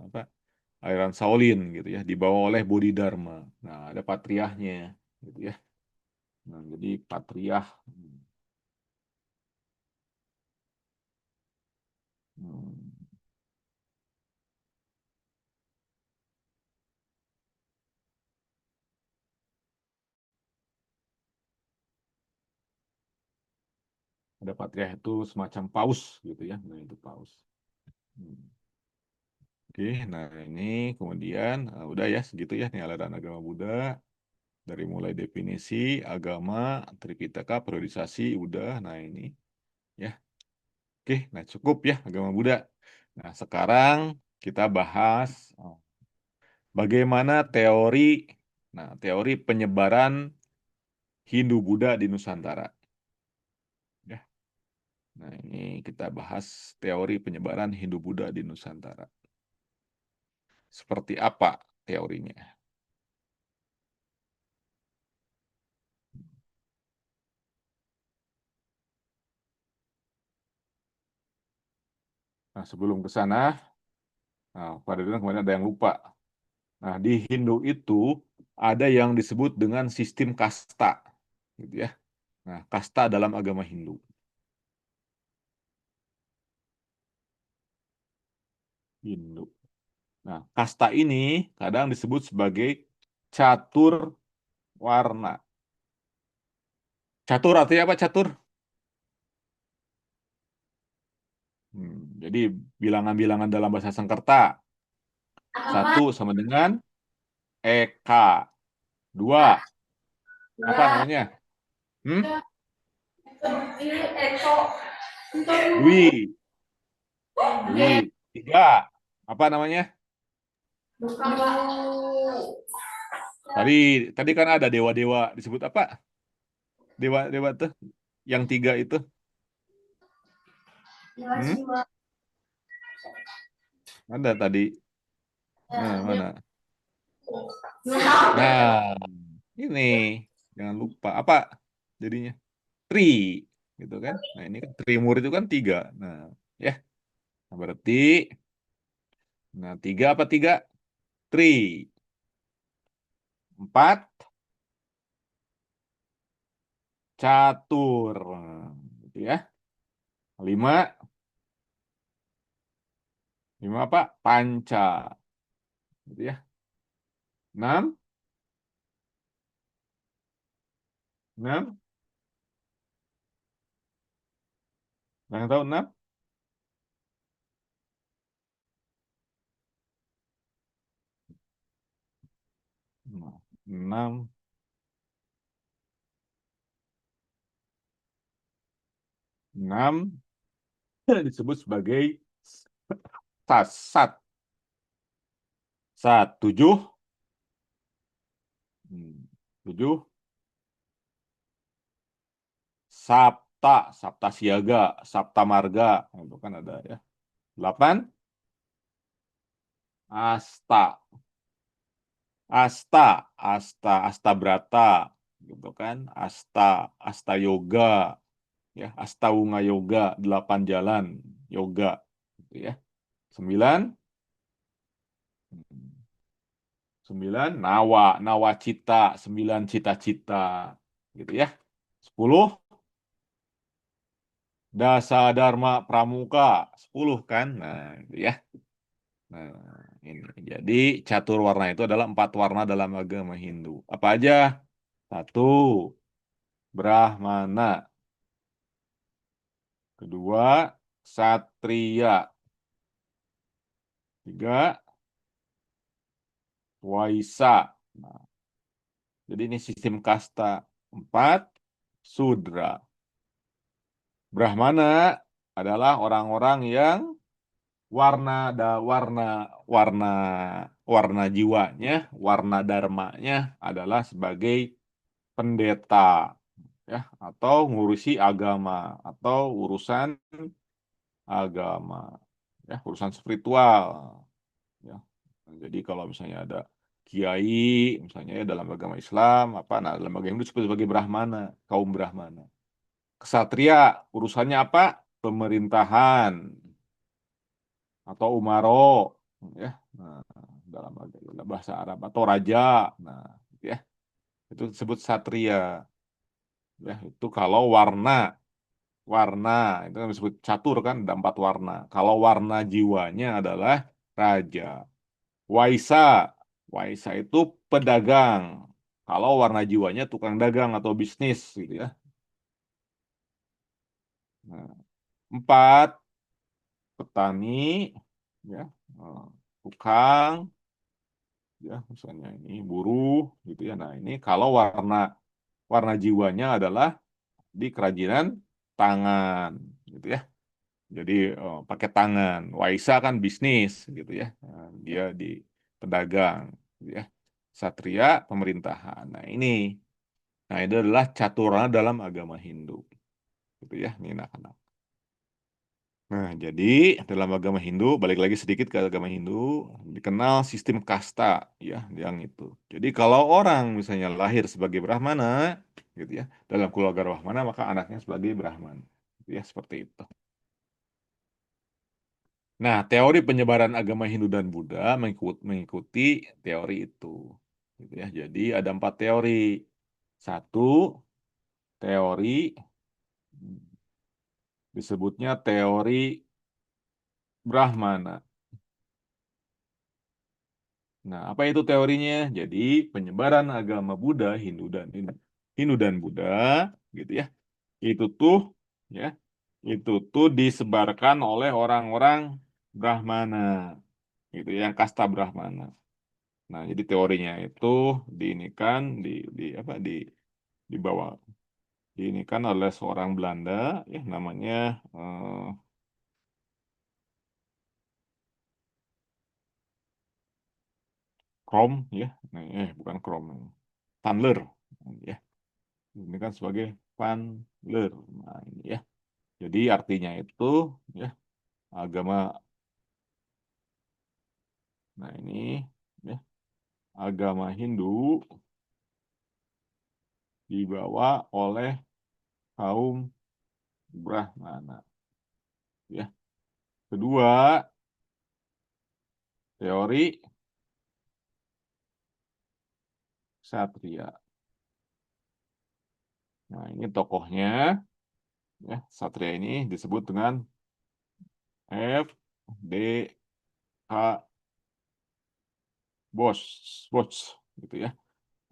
apa? Aliran Shaolin gitu ya, dibawa oleh Bodhidharma. Nah, ada patriahnya gitu ya. Nah, jadi patriah hmm, ada patriah itu semacam paus gitu ya. Nah, itu paus. Hmm. Oke, nah ini kemudian udah ya segitu ya nih aliran agama Buddha. Dari mulai definisi agama, Tripitaka, periodisasi, udah. Nah ini ya. Oke, nah cukup ya agama Buddha. Nah sekarang kita bahas bagaimana teori penyebaran Hindu-Buddha di Nusantara. Ya. Nah ini kita bahas teori penyebaran Hindu-Buddha di Nusantara. Seperti apa teorinya? Nah sebelum ke sana, nah, pada dulu kemudian ada yang lupa. Nah, di Hindu itu ada yang disebut dengan sistem kasta, gitu ya. Nah, kasta dalam agama Hindu. Hindu. Nah, kasta ini kadang disebut sebagai catur warna. Catur artinya apa catur? Jadi bilangan-bilangan dalam bahasa Sanskerta. 1 sama dengan Eka. 2, apa namanya? Eko. Dwi. Dwi. 3, apa namanya? Tadi kan ada dewa-dewa disebut apa? Dewa-dewa tuh yang 3 itu. Ada tadi. Nah, mana? Nah, ini jangan lupa apa jadinya? Tri, gitu kan? Nah, ini kan Trimur itu kan 3. Nah, ya. Nah, berarti 3 apa 3? Tri. 4, catur. Gitu ya. 5 apa? Panca. Gitu ya. 6 6 yang tahu 6? Nah, 6 disebut sebagai sat. 7 7 Sabta siaga, Sabta marga, itu kan ada ya. 8 Asta, Asta Brata, gitu kan. Asta Yoga, ya, Asta Wunga Yoga, 8 jalan yoga, gitu ya. 9 Nawa Cita, 9 cita-cita, gitu ya. 10 Dasa Dharma Pramuka, 10 kan. Nah, itu ya. Nah, ini. Jadi catur warna itu adalah 4 warna dalam agama Hindu. Apa aja? 1, Brahmana. 2, Satria. 3, Waisa. Nah, jadi ini sistem kasta. 4, Sudra. Brahmana adalah orang-orang yang warna warna warna jiwanya, warna dharmanya adalah sebagai pendeta, ya, atau ngurusi agama atau urusan agama, ya, urusan spiritual, ya. Jadi kalau misalnya ada kiai misalnya ya dalam agama Islam apa, nah dalam agama Hindu disebut sebagai Brahmana, kaum Brahmana. Kesatria urusannya apa? Pemerintahan atau umaro, ya. Nah, dalam bahasa Arab atau raja, nah, ya, itu disebut satria, ya. Itu kalau warna warna itu kan disebut catur kan, ada 4 warna. Kalau warna jiwanya adalah raja. Waisa, Waisa itu pedagang. Kalau warna jiwanya tukang dagang atau bisnis, gitu ya. Nah, 4 petani, ya, eh, tukang, ya, misalnya ini buruh, gitu ya. Nah, ini kalau warna warna jiwanya adalah di kerajinan tangan, gitu ya. Jadi pakai tangan. Waisa kan bisnis, gitu ya. Nah, dia di pedagang, gitu ya. Satria pemerintahan. Nah itu adalah caturana dalam agama Hindu, gitu ya. Ini anak-anak. Nah, jadi dalam agama Hindu, balik lagi sedikit ke agama Hindu, dikenal sistem kasta, ya, yang itu. Jadi kalau orang misalnya lahir sebagai Brahmana, gitu ya, dalam keluarga Brahmana maka anaknya sebagai Brahman, gitu ya, seperti itu. Nah, teori penyebaran agama Hindu dan Buddha mengikuti teori itu, gitu ya. Jadi ada 4 teori. 1, teori disebutnya teori Brahmana. Nah, apa itu teorinya? Jadi penyebaran agama Buddha, Hindu dan Buddha, gitu ya. Itu tuh, ya, itu tuh disebarkan oleh orang-orang Brahmana, gitu, yang kasta Brahmana. Nah, jadi teorinya itu diinikan apa dibawa diinikan oleh seorang Belanda, ya namanya Krom, ya. Nah, bukan Krom, Van ya. Ini kan sebagai Van Leer. Nah, ini ya. Jadi artinya itu, ya, agama. Nah, ini, ya, agama Hindu dibawa oleh kaum Brahmana, ya. Kedua, teori Satria. Nah, ini tokohnya, ya. Satria ini disebut dengan F.D.H. Bos, gitu ya.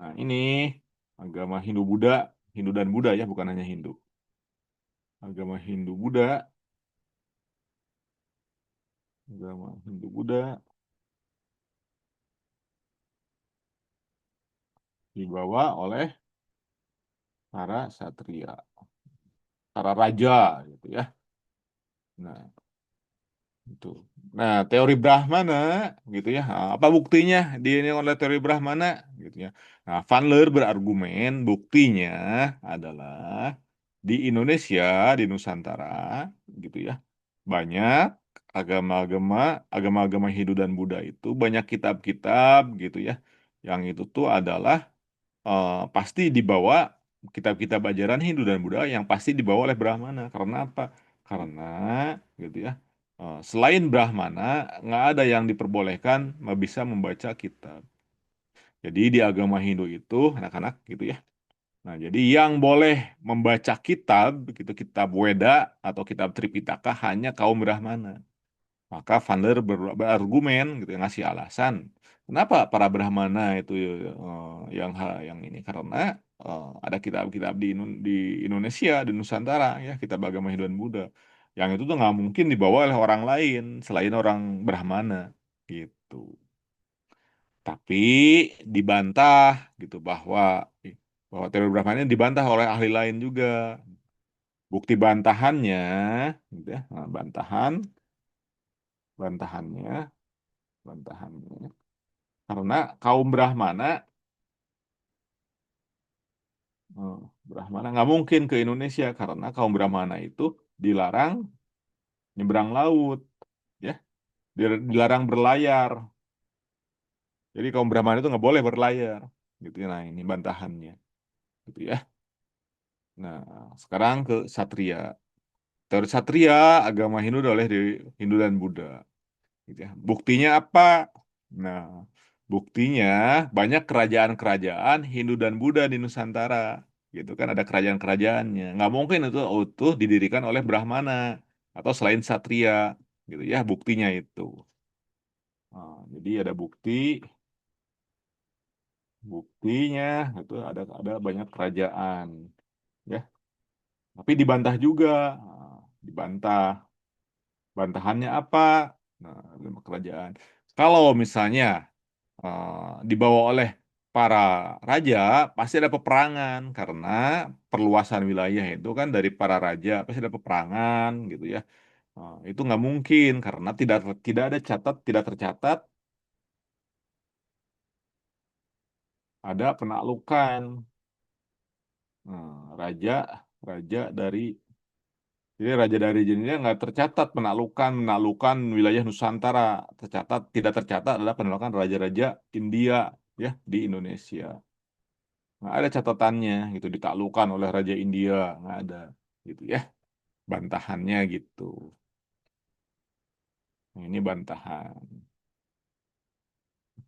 Nah, ini agama Hindu-Buddha, Hindu dan Buddha, ya, bukan hanya Hindu. Agama Hindu-Buddha, agama Hindu-Buddha dibawa oleh para satria, para raja, gitu ya. Nah, itu. Nah, teori Brahmana, gitu ya. Nah, apa buktinya di ini oleh teori Brahmana, gitu ya. Nah, Van Leer berargumen buktinya adalah di Indonesia, di Nusantara, gitu ya. Banyak agama-agama, agama-agama Hindu dan Buddha itu banyak kitab-kitab, gitu ya. Yang itu tuh adalah pasti dibawa kitab-kitab ajaran Hindu dan Buddha yang pasti dibawa oleh Brahmana. Karena apa? Karena, gitu ya, selain Brahmana nggak ada yang diperbolehkan bisa membaca kitab. Jadi di agama Hindu itu anak-anak, gitu ya. Nah, jadi yang boleh membaca kitab, gitu, kitab Weda atau kitab Tripitaka hanya kaum Brahmana. Maka Van Der berargumen, gitu, ngasih alasan kenapa para Brahmana itu yang ini, karena ada kitab-kitab di Indonesia, di Nusantara, ya, kitab agama Hindu dan Buddha yang itu tuh nggak mungkin dibawa oleh orang lain selain orang Brahmana, gitu. Tapi dibantah, gitu, bahwa teori Brahmana ini dibantah oleh ahli lain juga. Bukti bantahannya, gitu ya, nah, bantahannya bantahannya karena kaum Brahmana, eh, Brahmana nggak mungkin ke Indonesia karena kaum Brahmana itu dilarang nyebrang laut, ya, dilarang berlayar. Jadi kaum Brahmana itu nggak boleh berlayar, gitu ya. Nah, ini bantahannya, gitu ya. Nah, sekarang ke Satria. Teori Satria, agama Hindu oleh di Hindu dan Buddha, gitu ya. Buktinya apa? Nah, buktinya banyak kerajaan-kerajaan Hindu dan Buddha di Nusantara, gitu kan, ada kerajaan-kerajaannya. Nggak mungkin itu utuh didirikan oleh Brahmana atau selain Satria, gitu ya. Buktinya itu. Nah, jadi ada buktinya itu ada banyak kerajaan, ya. Tapi dibantah juga. Nah, dibantah. Bantahannya apa? Nah, lima kerajaan. Kalau misalnya dibawa oleh para raja, pasti ada peperangan karena perluasan wilayah itu kan dari para raja, pasti ada peperangan, gitu ya. Itu nggak mungkin karena tidak tercatat ada penaklukan. Raja raja dari Jadi raja dari jenisnya nggak tercatat penaklukan penaklukan wilayah Nusantara, tidak tercatat adalah penaklukan raja-raja India, ya, di Indonesia. Nggak ada catatannya, gitu, ditaklukkan oleh Raja India, nggak ada, gitu ya. Bantahannya gitu. Nah, ini bantahan.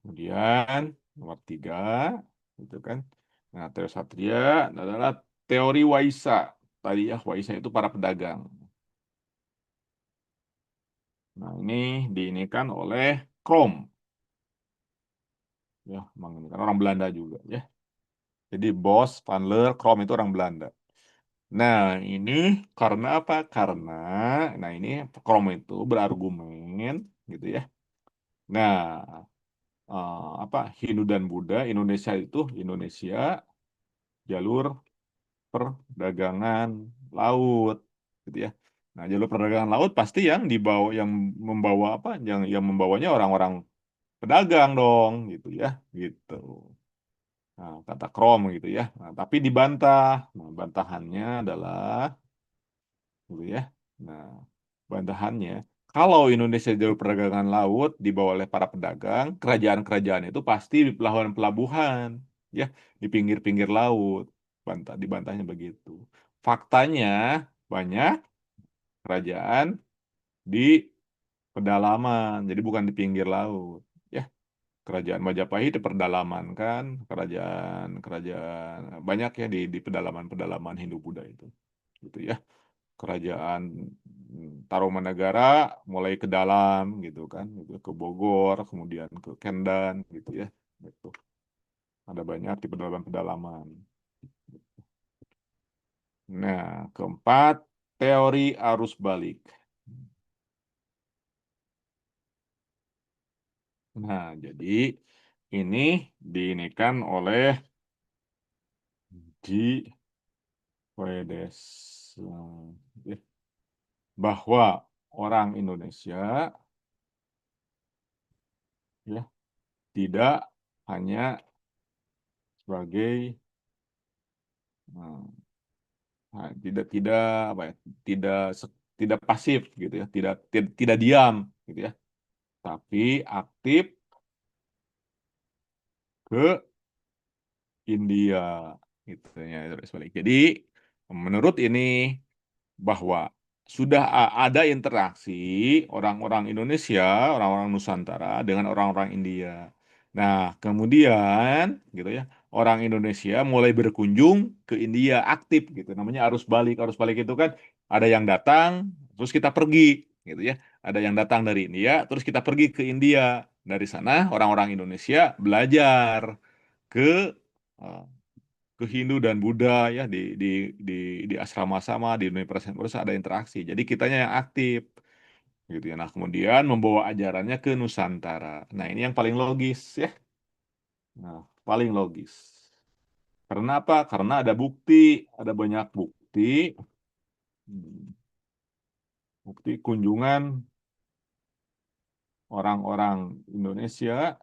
Kemudian nomor 3, gitu kan. Nah, teori Satria adalah teori Waisa. Tadi, ya, Waisa itu para pedagang. Nah, ini diinikan oleh Krom, ya, ini kan orang Belanda juga, ya. Jadi Bos, Van Leer, Krom itu orang Belanda. Nah, ini karena apa? Karena, nah ini Krom itu berargumen, gitu ya. Nah, apa Hindu dan Buddha Indonesia jalur perdagangan laut, gitu ya. Nah, jalur perdagangan laut pasti yang membawa apa? Yang membawanya orang-orang pedagang dong, gitu ya, gitu. Nah, kata Krom gitu ya. Nah, tapi dibantah. Nah, bantahannya adalah gitu ya. Nah, bantahannya, kalau Indonesia jalur perdagangan laut dibawa oleh para pedagang, kerajaan-kerajaan itu pasti di pelabuhan-pelabuhan, ya, di pinggir-pinggir laut. Dibantahnya begitu. Faktanya banyak kerajaan di pedalaman, jadi bukan di pinggir laut. Ya, kerajaan Majapahit di pedalaman kan, kerajaan-kerajaan banyak ya di pedalaman-pedalaman Hindu-Buddha itu, gitu ya. Kerajaan Tarumanagara mulai ke dalam gitu kan, gitu, ke Bogor, kemudian ke Kendan gitu ya. Gitu. Ada banyak di pedalaman-pedalaman. Nah, keempat, teori arus balik. Nah, jadi ini diinikan oleh G. Wedes, bahwa orang Indonesia ya tidak hanya sebagai tidak tidak apa ya tidak tidak pasif gitu ya tidak diam gitu ya tapi aktif ke India gitu ya sebalik. Jadi menurut ini bahwa sudah ada interaksi orang-orang Indonesia, orang-orang Nusantara dengan orang-orang India. Nah, kemudian gitu ya, orang Indonesia mulai berkunjung ke India aktif gitu. Namanya arus balik. Arus balik itu kan ada yang datang, terus kita pergi gitu ya. Ada yang datang dari India, terus kita pergi ke India. Dari sana orang-orang Indonesia belajar ke eh, ke Hindu dan Buddha ya di asrama sama di universitas ada interaksi. Jadi kitanya yang aktif gitu ya. Nah, kemudian membawa ajarannya ke Nusantara. Nah, ini yang paling logis ya. Nah, paling logis. Karena apa? Karena ada bukti, ada banyak bukti, hmm, bukti kunjungan orang-orang Indonesia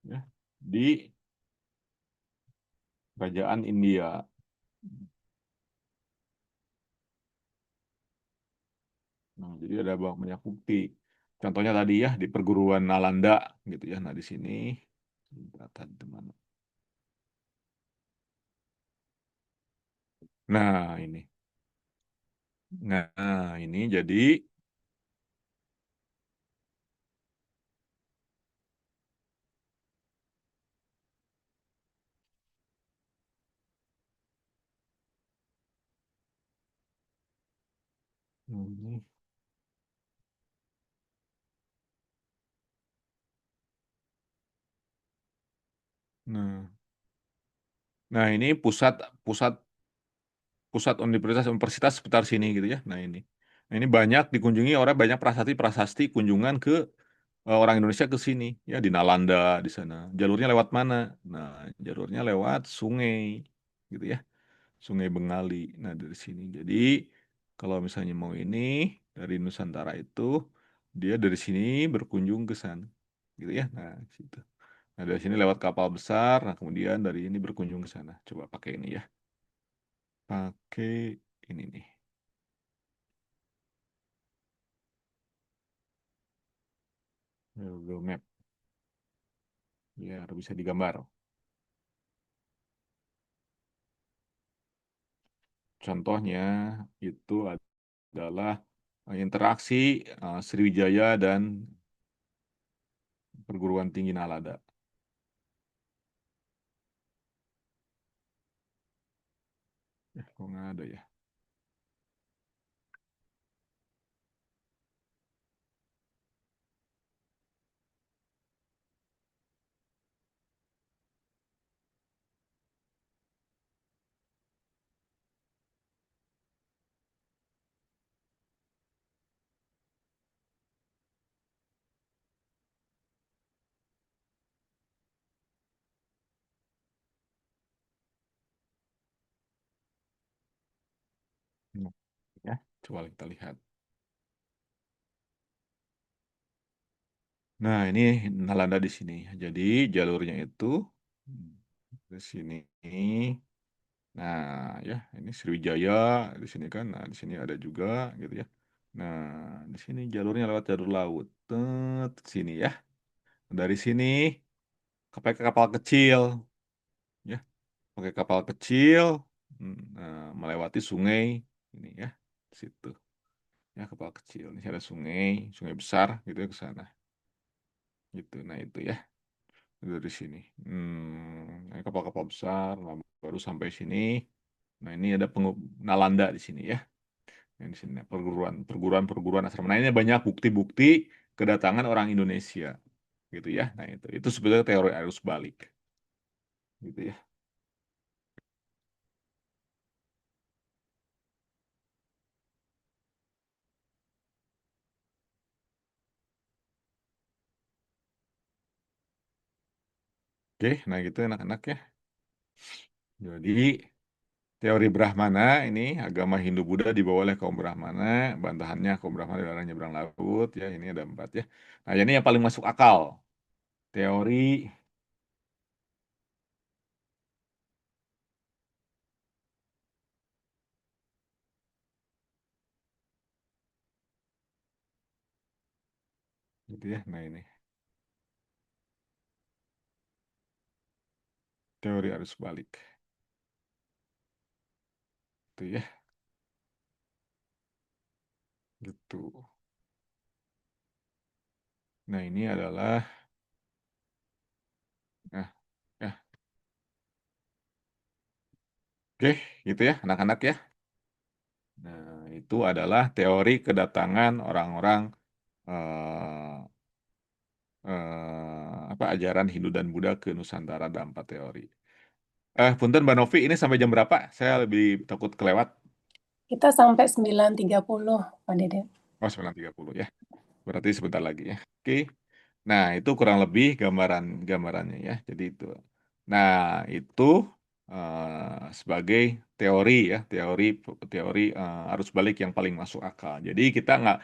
ya di kerajaan India. Nah, jadi ada banyak bukti. Contohnya tadi ya di perguruan Nalanda gitu ya. Nah, di sini tadi mana? Nah, ini. Nah, ini jadi ini. Nah, nah ini pusat pusat pusat universitas sekitar sini gitu ya. Nah, ini. Nah, ini banyak dikunjungi orang banyak prasasti-prasasti kunjungan ke orang Indonesia ke sini ya di Nalanda di sana. Jalurnya lewat mana? Nah, jalurnya lewat sungai gitu ya. Sungai Bengali. Nah, dari sini. Jadi, kalau misalnya mau ini dari Nusantara itu dia dari sini berkunjung ke sana. Gitu ya. Nah, situ. Nah, dari sini lewat kapal besar, nah kemudian dari ini berkunjung ke sana. Coba pakai ini ya. Pakai ini nih. Google Map. Biar bisa digambar. Contohnya itu adalah interaksi Sriwijaya dan perguruan tinggi Nalada. Kok nggak ada ya? Coba kita lihat. Nah, ini Nalanda di sini. Jadi jalurnya itu ke sini. Nah, ya, ini Sriwijaya di sini kan. Nah, di sini ada juga gitu ya. Nah, di sini jalurnya lewat jalur laut. Tet, sini ya. Dari sini pakai kapal kecil, ya, pakai kapal kecil, melewati sungai ini ya, situ. Ya, kapal kecil. Ini ada sungai, sungai besar gitu ya ke sana. Gitu. Nah, itu ya. Dari sini. Ini kapal-kapal besar, nah, baru sampai sini. Nah, ini ada Nalanda di sini ya. Yang di sini perguruan asrama. Nah, ini banyak bukti-bukti kedatangan orang Indonesia, gitu ya. Nah, itu sebetulnya teori arus balik, gitu ya. Oke, nah gitu anak-anak ya. Jadi teori Brahmana ini agama Hindu-Buddha dibawa oleh kaum Brahmana, bantahannya kaum Brahmana dilarang nyebrang laut ya. Ini ada 4 ya. Nah, ini yang paling masuk akal. Teori gitu ya. Nah, ini teori arus balik. Itu ya, gitu. Nah, ini adalah nah, ya. Oke, gitu ya, anak-anak ya. Nah, itu adalah teori kedatangan orang-orang eh, apa ajaran Hindu dan Buddha ke Nusantara ada 4 teori. Punten Mbak Novi, ini sampai jam berapa? Saya lebih takut kelewat. Kita sampai 9.30, Pak Deden. Oh, 9.30 ya. Berarti sebentar lagi ya. Oke. Nah, itu kurang lebih gambarannya ya. Jadi itu. Nah, itu sebagai teori ya, teori arus balik yang paling masuk akal. Jadi kita nggak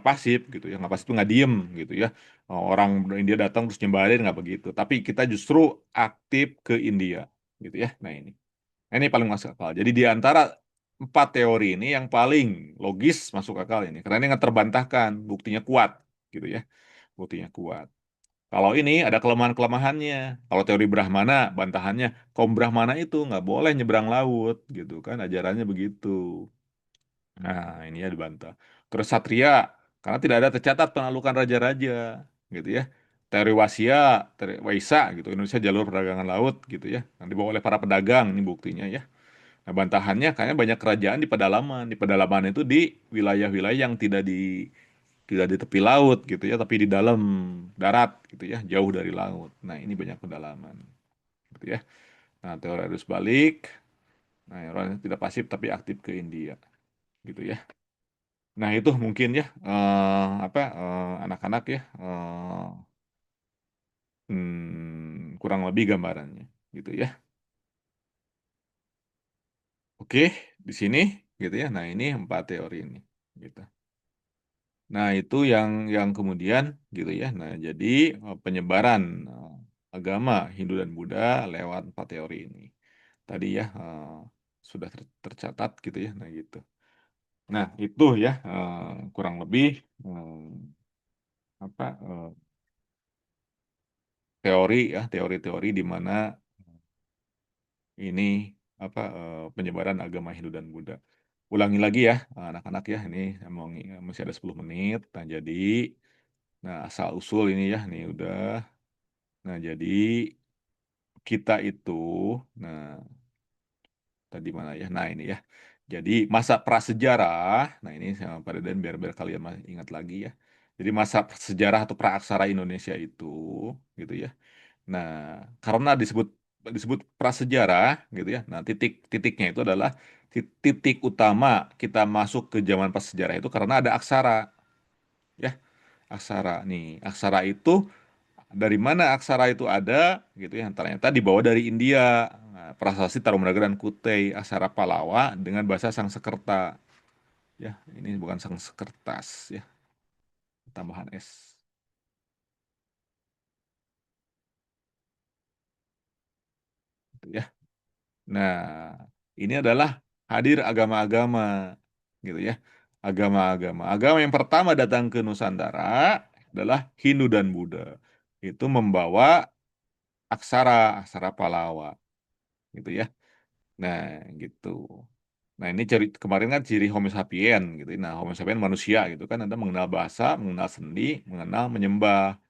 pasif gitu ya, nggak pasif itu nggak diem gitu ya. Orang India datang terus nyebarin nggak begitu. Tapi kita justru aktif ke India gitu ya. Nah, ini paling masuk akal. Jadi di antara 4 teori ini yang paling logis masuk akal ini, karena ini nggak terbantahkan, buktinya kuat gitu ya, buktinya kuat. Kalau ini ada kelemahan-kelemahannya. Kalau teori Brahmana, bantahannya, kaum Brahmana itu nggak boleh nyebrang laut, gitu kan, ajarannya begitu. Nah, ini ya dibantah. Terus Satria, karena tidak ada tercatat penaklukan raja-raja, gitu ya. Teori Wasia, teori Waisa, gitu, Indonesia jalur perdagangan laut, gitu ya. Yang dibawa oleh para pedagang, ini buktinya ya. Nah, bantahannya kayaknya banyak kerajaan di pedalaman. Di pedalaman itu di wilayah-wilayah yang tidak di tepi laut gitu ya, tapi di dalam darat gitu ya, jauh dari laut. Nah, ini banyak pedalaman gitu ya. Nah, teori arus balik. Nah, orang yang tidak pasif tapi aktif ke India gitu ya. Nah, itu mungkin ya anak-anak ya kurang lebih gambarannya gitu ya. Oke, di sini gitu ya. Nah, ini 4 teori ini gitu. Nah, itu yang kemudian gitu ya. Nah, jadi penyebaran agama Hindu dan Buddha lewat 4 teori ini. Tadi ya sudah tercatat gitu ya. Nah, gitu. Nah, itu ya kurang lebih apa teori ya, teori-teori di mana ini penyebaran agama Hindu dan Buddha. Ulangi lagi ya, anak-anak ya. Ini masih ada 10 menit. Nah, jadi asal usul ini ya, nih udah. Nah, jadi kita itu, nah tadi mana ya? Nah, ini ya. Jadi masa prasejarah, nah ini sama Pak Deden biar kalian ingat lagi ya. Jadi masa sejarah atau praaksara Indonesia itu, gitu ya. Nah, karena disebut disebut prasejarah, gitu ya. Nah, titiknya itu adalah titik utama kita masuk ke zaman prasejarah itu karena ada aksara, ya. Aksara nih, aksara itu dari mana aksara itu ada gitu ya, ternyata dibawa dari India. Nah, prasasti Tarumanagara dan Kutai, aksara Palawa dengan bahasa Sangsekerta. Ya, ini bukan Sangsekertas ya, tambahan S. Gitu ya. Nah, ini adalah hadir agama-agama gitu ya. Agama-agama. Agama yang pertama datang ke Nusantara adalah Hindu dan Buddha. Itu membawa aksara Palawa gitu ya. Nah, gitu. Nah, ini kemarin kan ciri Homo sapien gitu. Nah, Homo sapien manusia gitu kan ada mengenal bahasa, mengenal sendi, mengenal menyembah.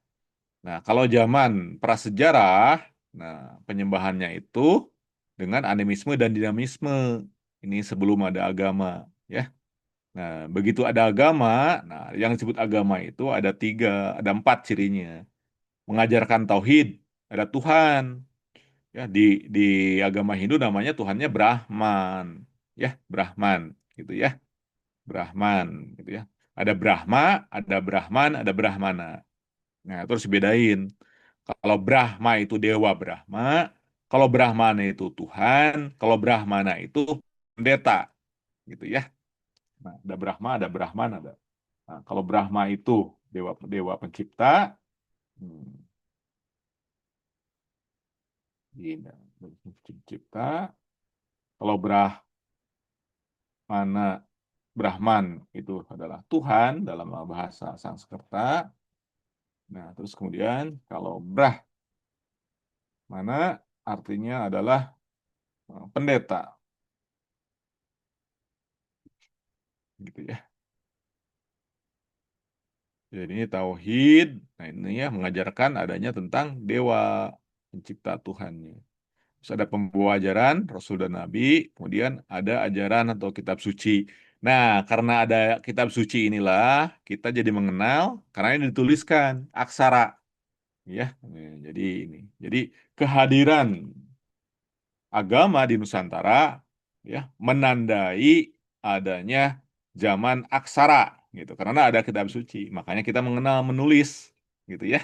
Nah, kalau zaman prasejarah, nah penyembahannya itu dengan animisme dan dinamisme. Ini sebelum ada agama, ya. Nah, begitu ada agama, nah yang disebut agama itu ada tiga, ada empat cirinya. Mengajarkan tauhid, ada Tuhan, ya di agama Hindu namanya Tuhannya Brahman, ya Brahman, gitu ya, Brahman, gitu ya. Ada Brahma, ada Brahman, ada Brahmana. Nah, terus bedain. Kalau Brahma itu Dewa Brahma, kalau Brahmana itu Tuhan, kalau Brahmana itu pendeta, gitu ya. Nah, ada Brahma, ada Brahman, ada. Nah, kalau Brahma itu Dewa Dewa Pencipta, hmm, ini, Pencipta. Kalau Brahman itu adalah Tuhan dalam bahasa Sanskerta. Nah, terus kemudian kalau Brahmana artinya adalah pendeta, gitu ya. Jadi ini tauhid, nah ini ya mengajarkan adanya tentang dewa pencipta Tuhannya. Terus ada pembawa ajaran Rasul dan Nabi, kemudian ada ajaran atau kitab suci. Nah, karena ada kitab suci inilah kita jadi mengenal karena ini dituliskan aksara, ya. Jadi ini, jadi kehadiran agama di Nusantara ya menandai adanya zaman aksara gitu karena ada kitab suci makanya kita mengenal menulis gitu ya.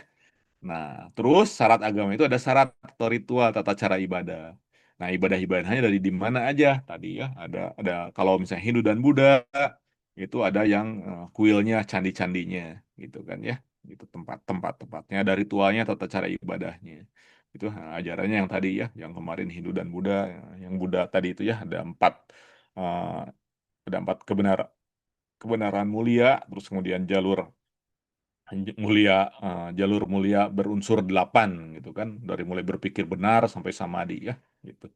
Nah, terus syarat agama itu ada syarat atau ritual tata cara ibadah. Nah, ibadah-ibadahnya dari di mana aja tadi ya. Ada kalau misalnya Hindu dan Buddha itu ada yang kuilnya, candi-candinya gitu kan ya. Itu tempatnya ada ritualnya tata cara ibadahnya. Itu ajarannya yang tadi ya, yang kemarin Hindu dan Buddha, yang Buddha tadi itu ya eh, ada empat kebenaran mulia, terus kemudian mulia jalur mulia berunsur delapan gitu kan dari mulai berpikir benar sampai samadhi ya gitu.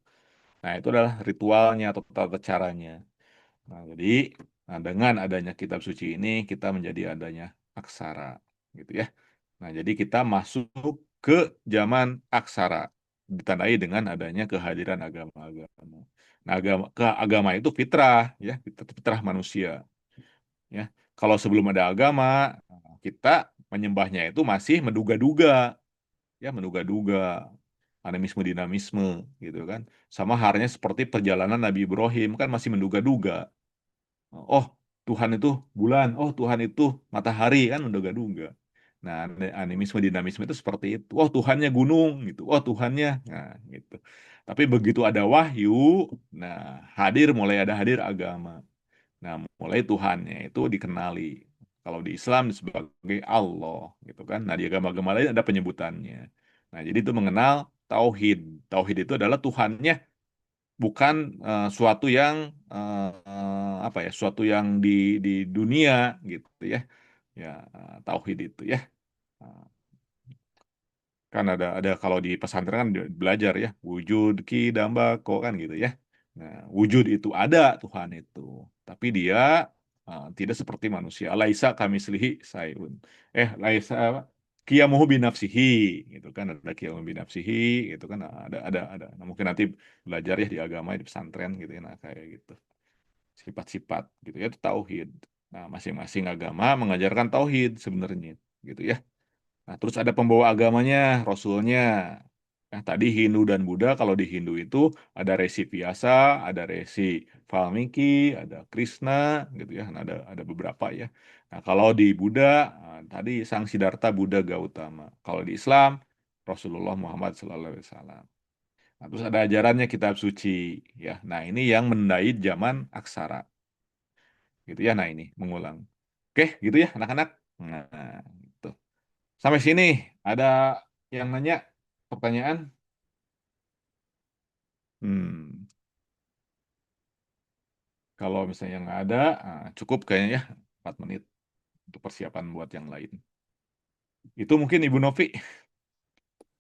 Nah itu adalah ritualnya atau tata caranya. Nah jadi dengan adanya kitab suci ini kita menjadi adanya aksara gitu ya. Nah jadi kita masuk ke zaman aksara ditandai dengan adanya kehadiran agama-agama. Nah agama itu fitrah ya fitrah manusia ya. Kalau sebelum ada agama, kita menyembahnya itu masih menduga-duga, ya menduga-duga, animisme dinamisme gitu kan. Sama halnya seperti perjalanan Nabi Ibrahim kan masih menduga-duga. Oh, Tuhan itu bulan, oh Tuhan itu matahari kan menduga-duga. Nah, animisme dinamisme itu seperti itu. Oh, Tuhannya gunung gitu. Oh, Tuhannya nah gitu. Tapi begitu ada wahyu, nah mulai ada hadir agama. Nah, mulai Tuhannya itu dikenali. Kalau di Islam sebagai Allah, gitu kan. Nah, di agama-agama lain ada penyebutannya. Nah, jadi itu mengenal tauhid. Tauhid itu adalah Tuhannya, bukan suatu yang apa ya, suatu yang di dunia, gitu ya. Ya, tauhid itu ya. Nah, kan ada kalau di pesantren kan belajar ya wujud ki dambako kan gitu ya. Nah, wujud itu ada Tuhan itu, tapi dia tidak seperti manusia. Laisa kamislihi sayun. Laisa apa? Qiyamuhu binafsihi gitu kan ada qiyamuhu binafsihi gitu kan ada. Nah, mungkin nanti belajar ya di agama di pesantren gitu ya nah kayak gitu. Sifat-sifat gitu ya itu tauhid. Nah, masing-masing agama mengajarkan tauhid sebenarnya gitu ya. Nah, terus ada pembawa agamanya, rasulnya. Nah, tadi Hindu dan Buddha, kalau di Hindu itu ada resi Vyasa, ada resi Valmiki, ada Krishna, gitu ya. Nah, ada beberapa ya. Nah, kalau di Buddha, tadi Sang Siddhartha Buddha Gautama. Kalau di Islam, Rasulullah Muhammad SAW. Nah, terus ada ajarannya kitab suci, ya. Nah, ini yang mendait zaman aksara, gitu ya. Nah, ini mengulang. Oke, gitu ya, anak-anak. Nah, gitu. Sampai sini ada yang nanya pertanyaan? Kalau misalnya nggak ada, cukup kayaknya ya 4 menit untuk persiapan buat yang lain. Itu mungkin Ibu Novi,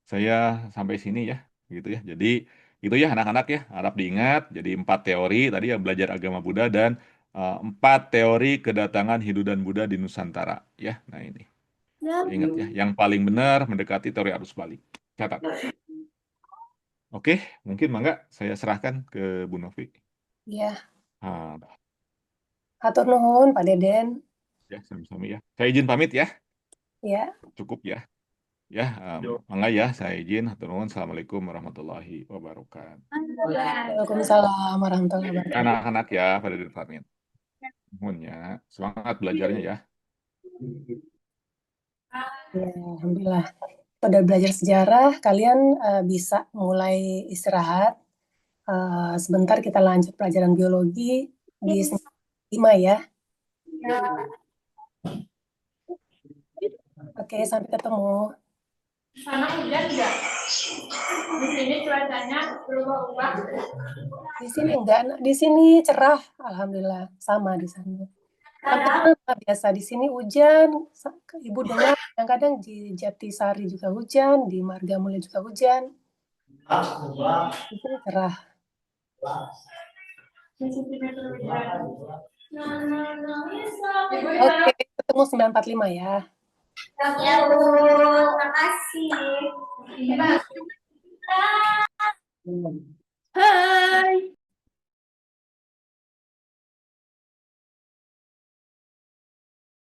saya sampai sini ya, gitu ya. Jadi itu ya anak-anak ya, harap diingat. Jadi 4 teori tadi ya, belajar agama Buddha dan 4 teori kedatangan Hindu dan Buddha di Nusantara ya. Nah ini, ingat ya, yang paling benar mendekati teori arus balik. Catat. Oke, mungkin mangga saya serahkan ke Bu Novi. Iya. Ah, Hatur nuhun Pak Deden. ya, sami-sami ya. Saya izin pamit ya. Ya. Cukup ya. Ya, mangga ya, saya izin. Hatur nuhun. Assalamualaikum warahmatullahi wabarakatuh. Waalaikumsalam warahmatullahi wabarakatuh. Anak-anak ya, pada diri pamit. Nuhun ya. Semangat belajarnya ya. Ya, alhamdulillah. Pada belajar sejarah, kalian bisa mulai istirahat. Sebentar kita lanjut pelajaran biologi di 5 ya. Oke, sampai ketemu. Sana hujan nggak? Di sini cuacanya berubah-ubah. Di sini enggak, di sini cerah, alhamdulillah, sama di sana. Tapi biasa di sini hujan, Ibu dengar kadang-kadang di Jatisari juga hujan, di Marga Mulia juga hujan. Di sini cerah. Oke, ketemu 945 ya. Ya, Bu. Terima kasih.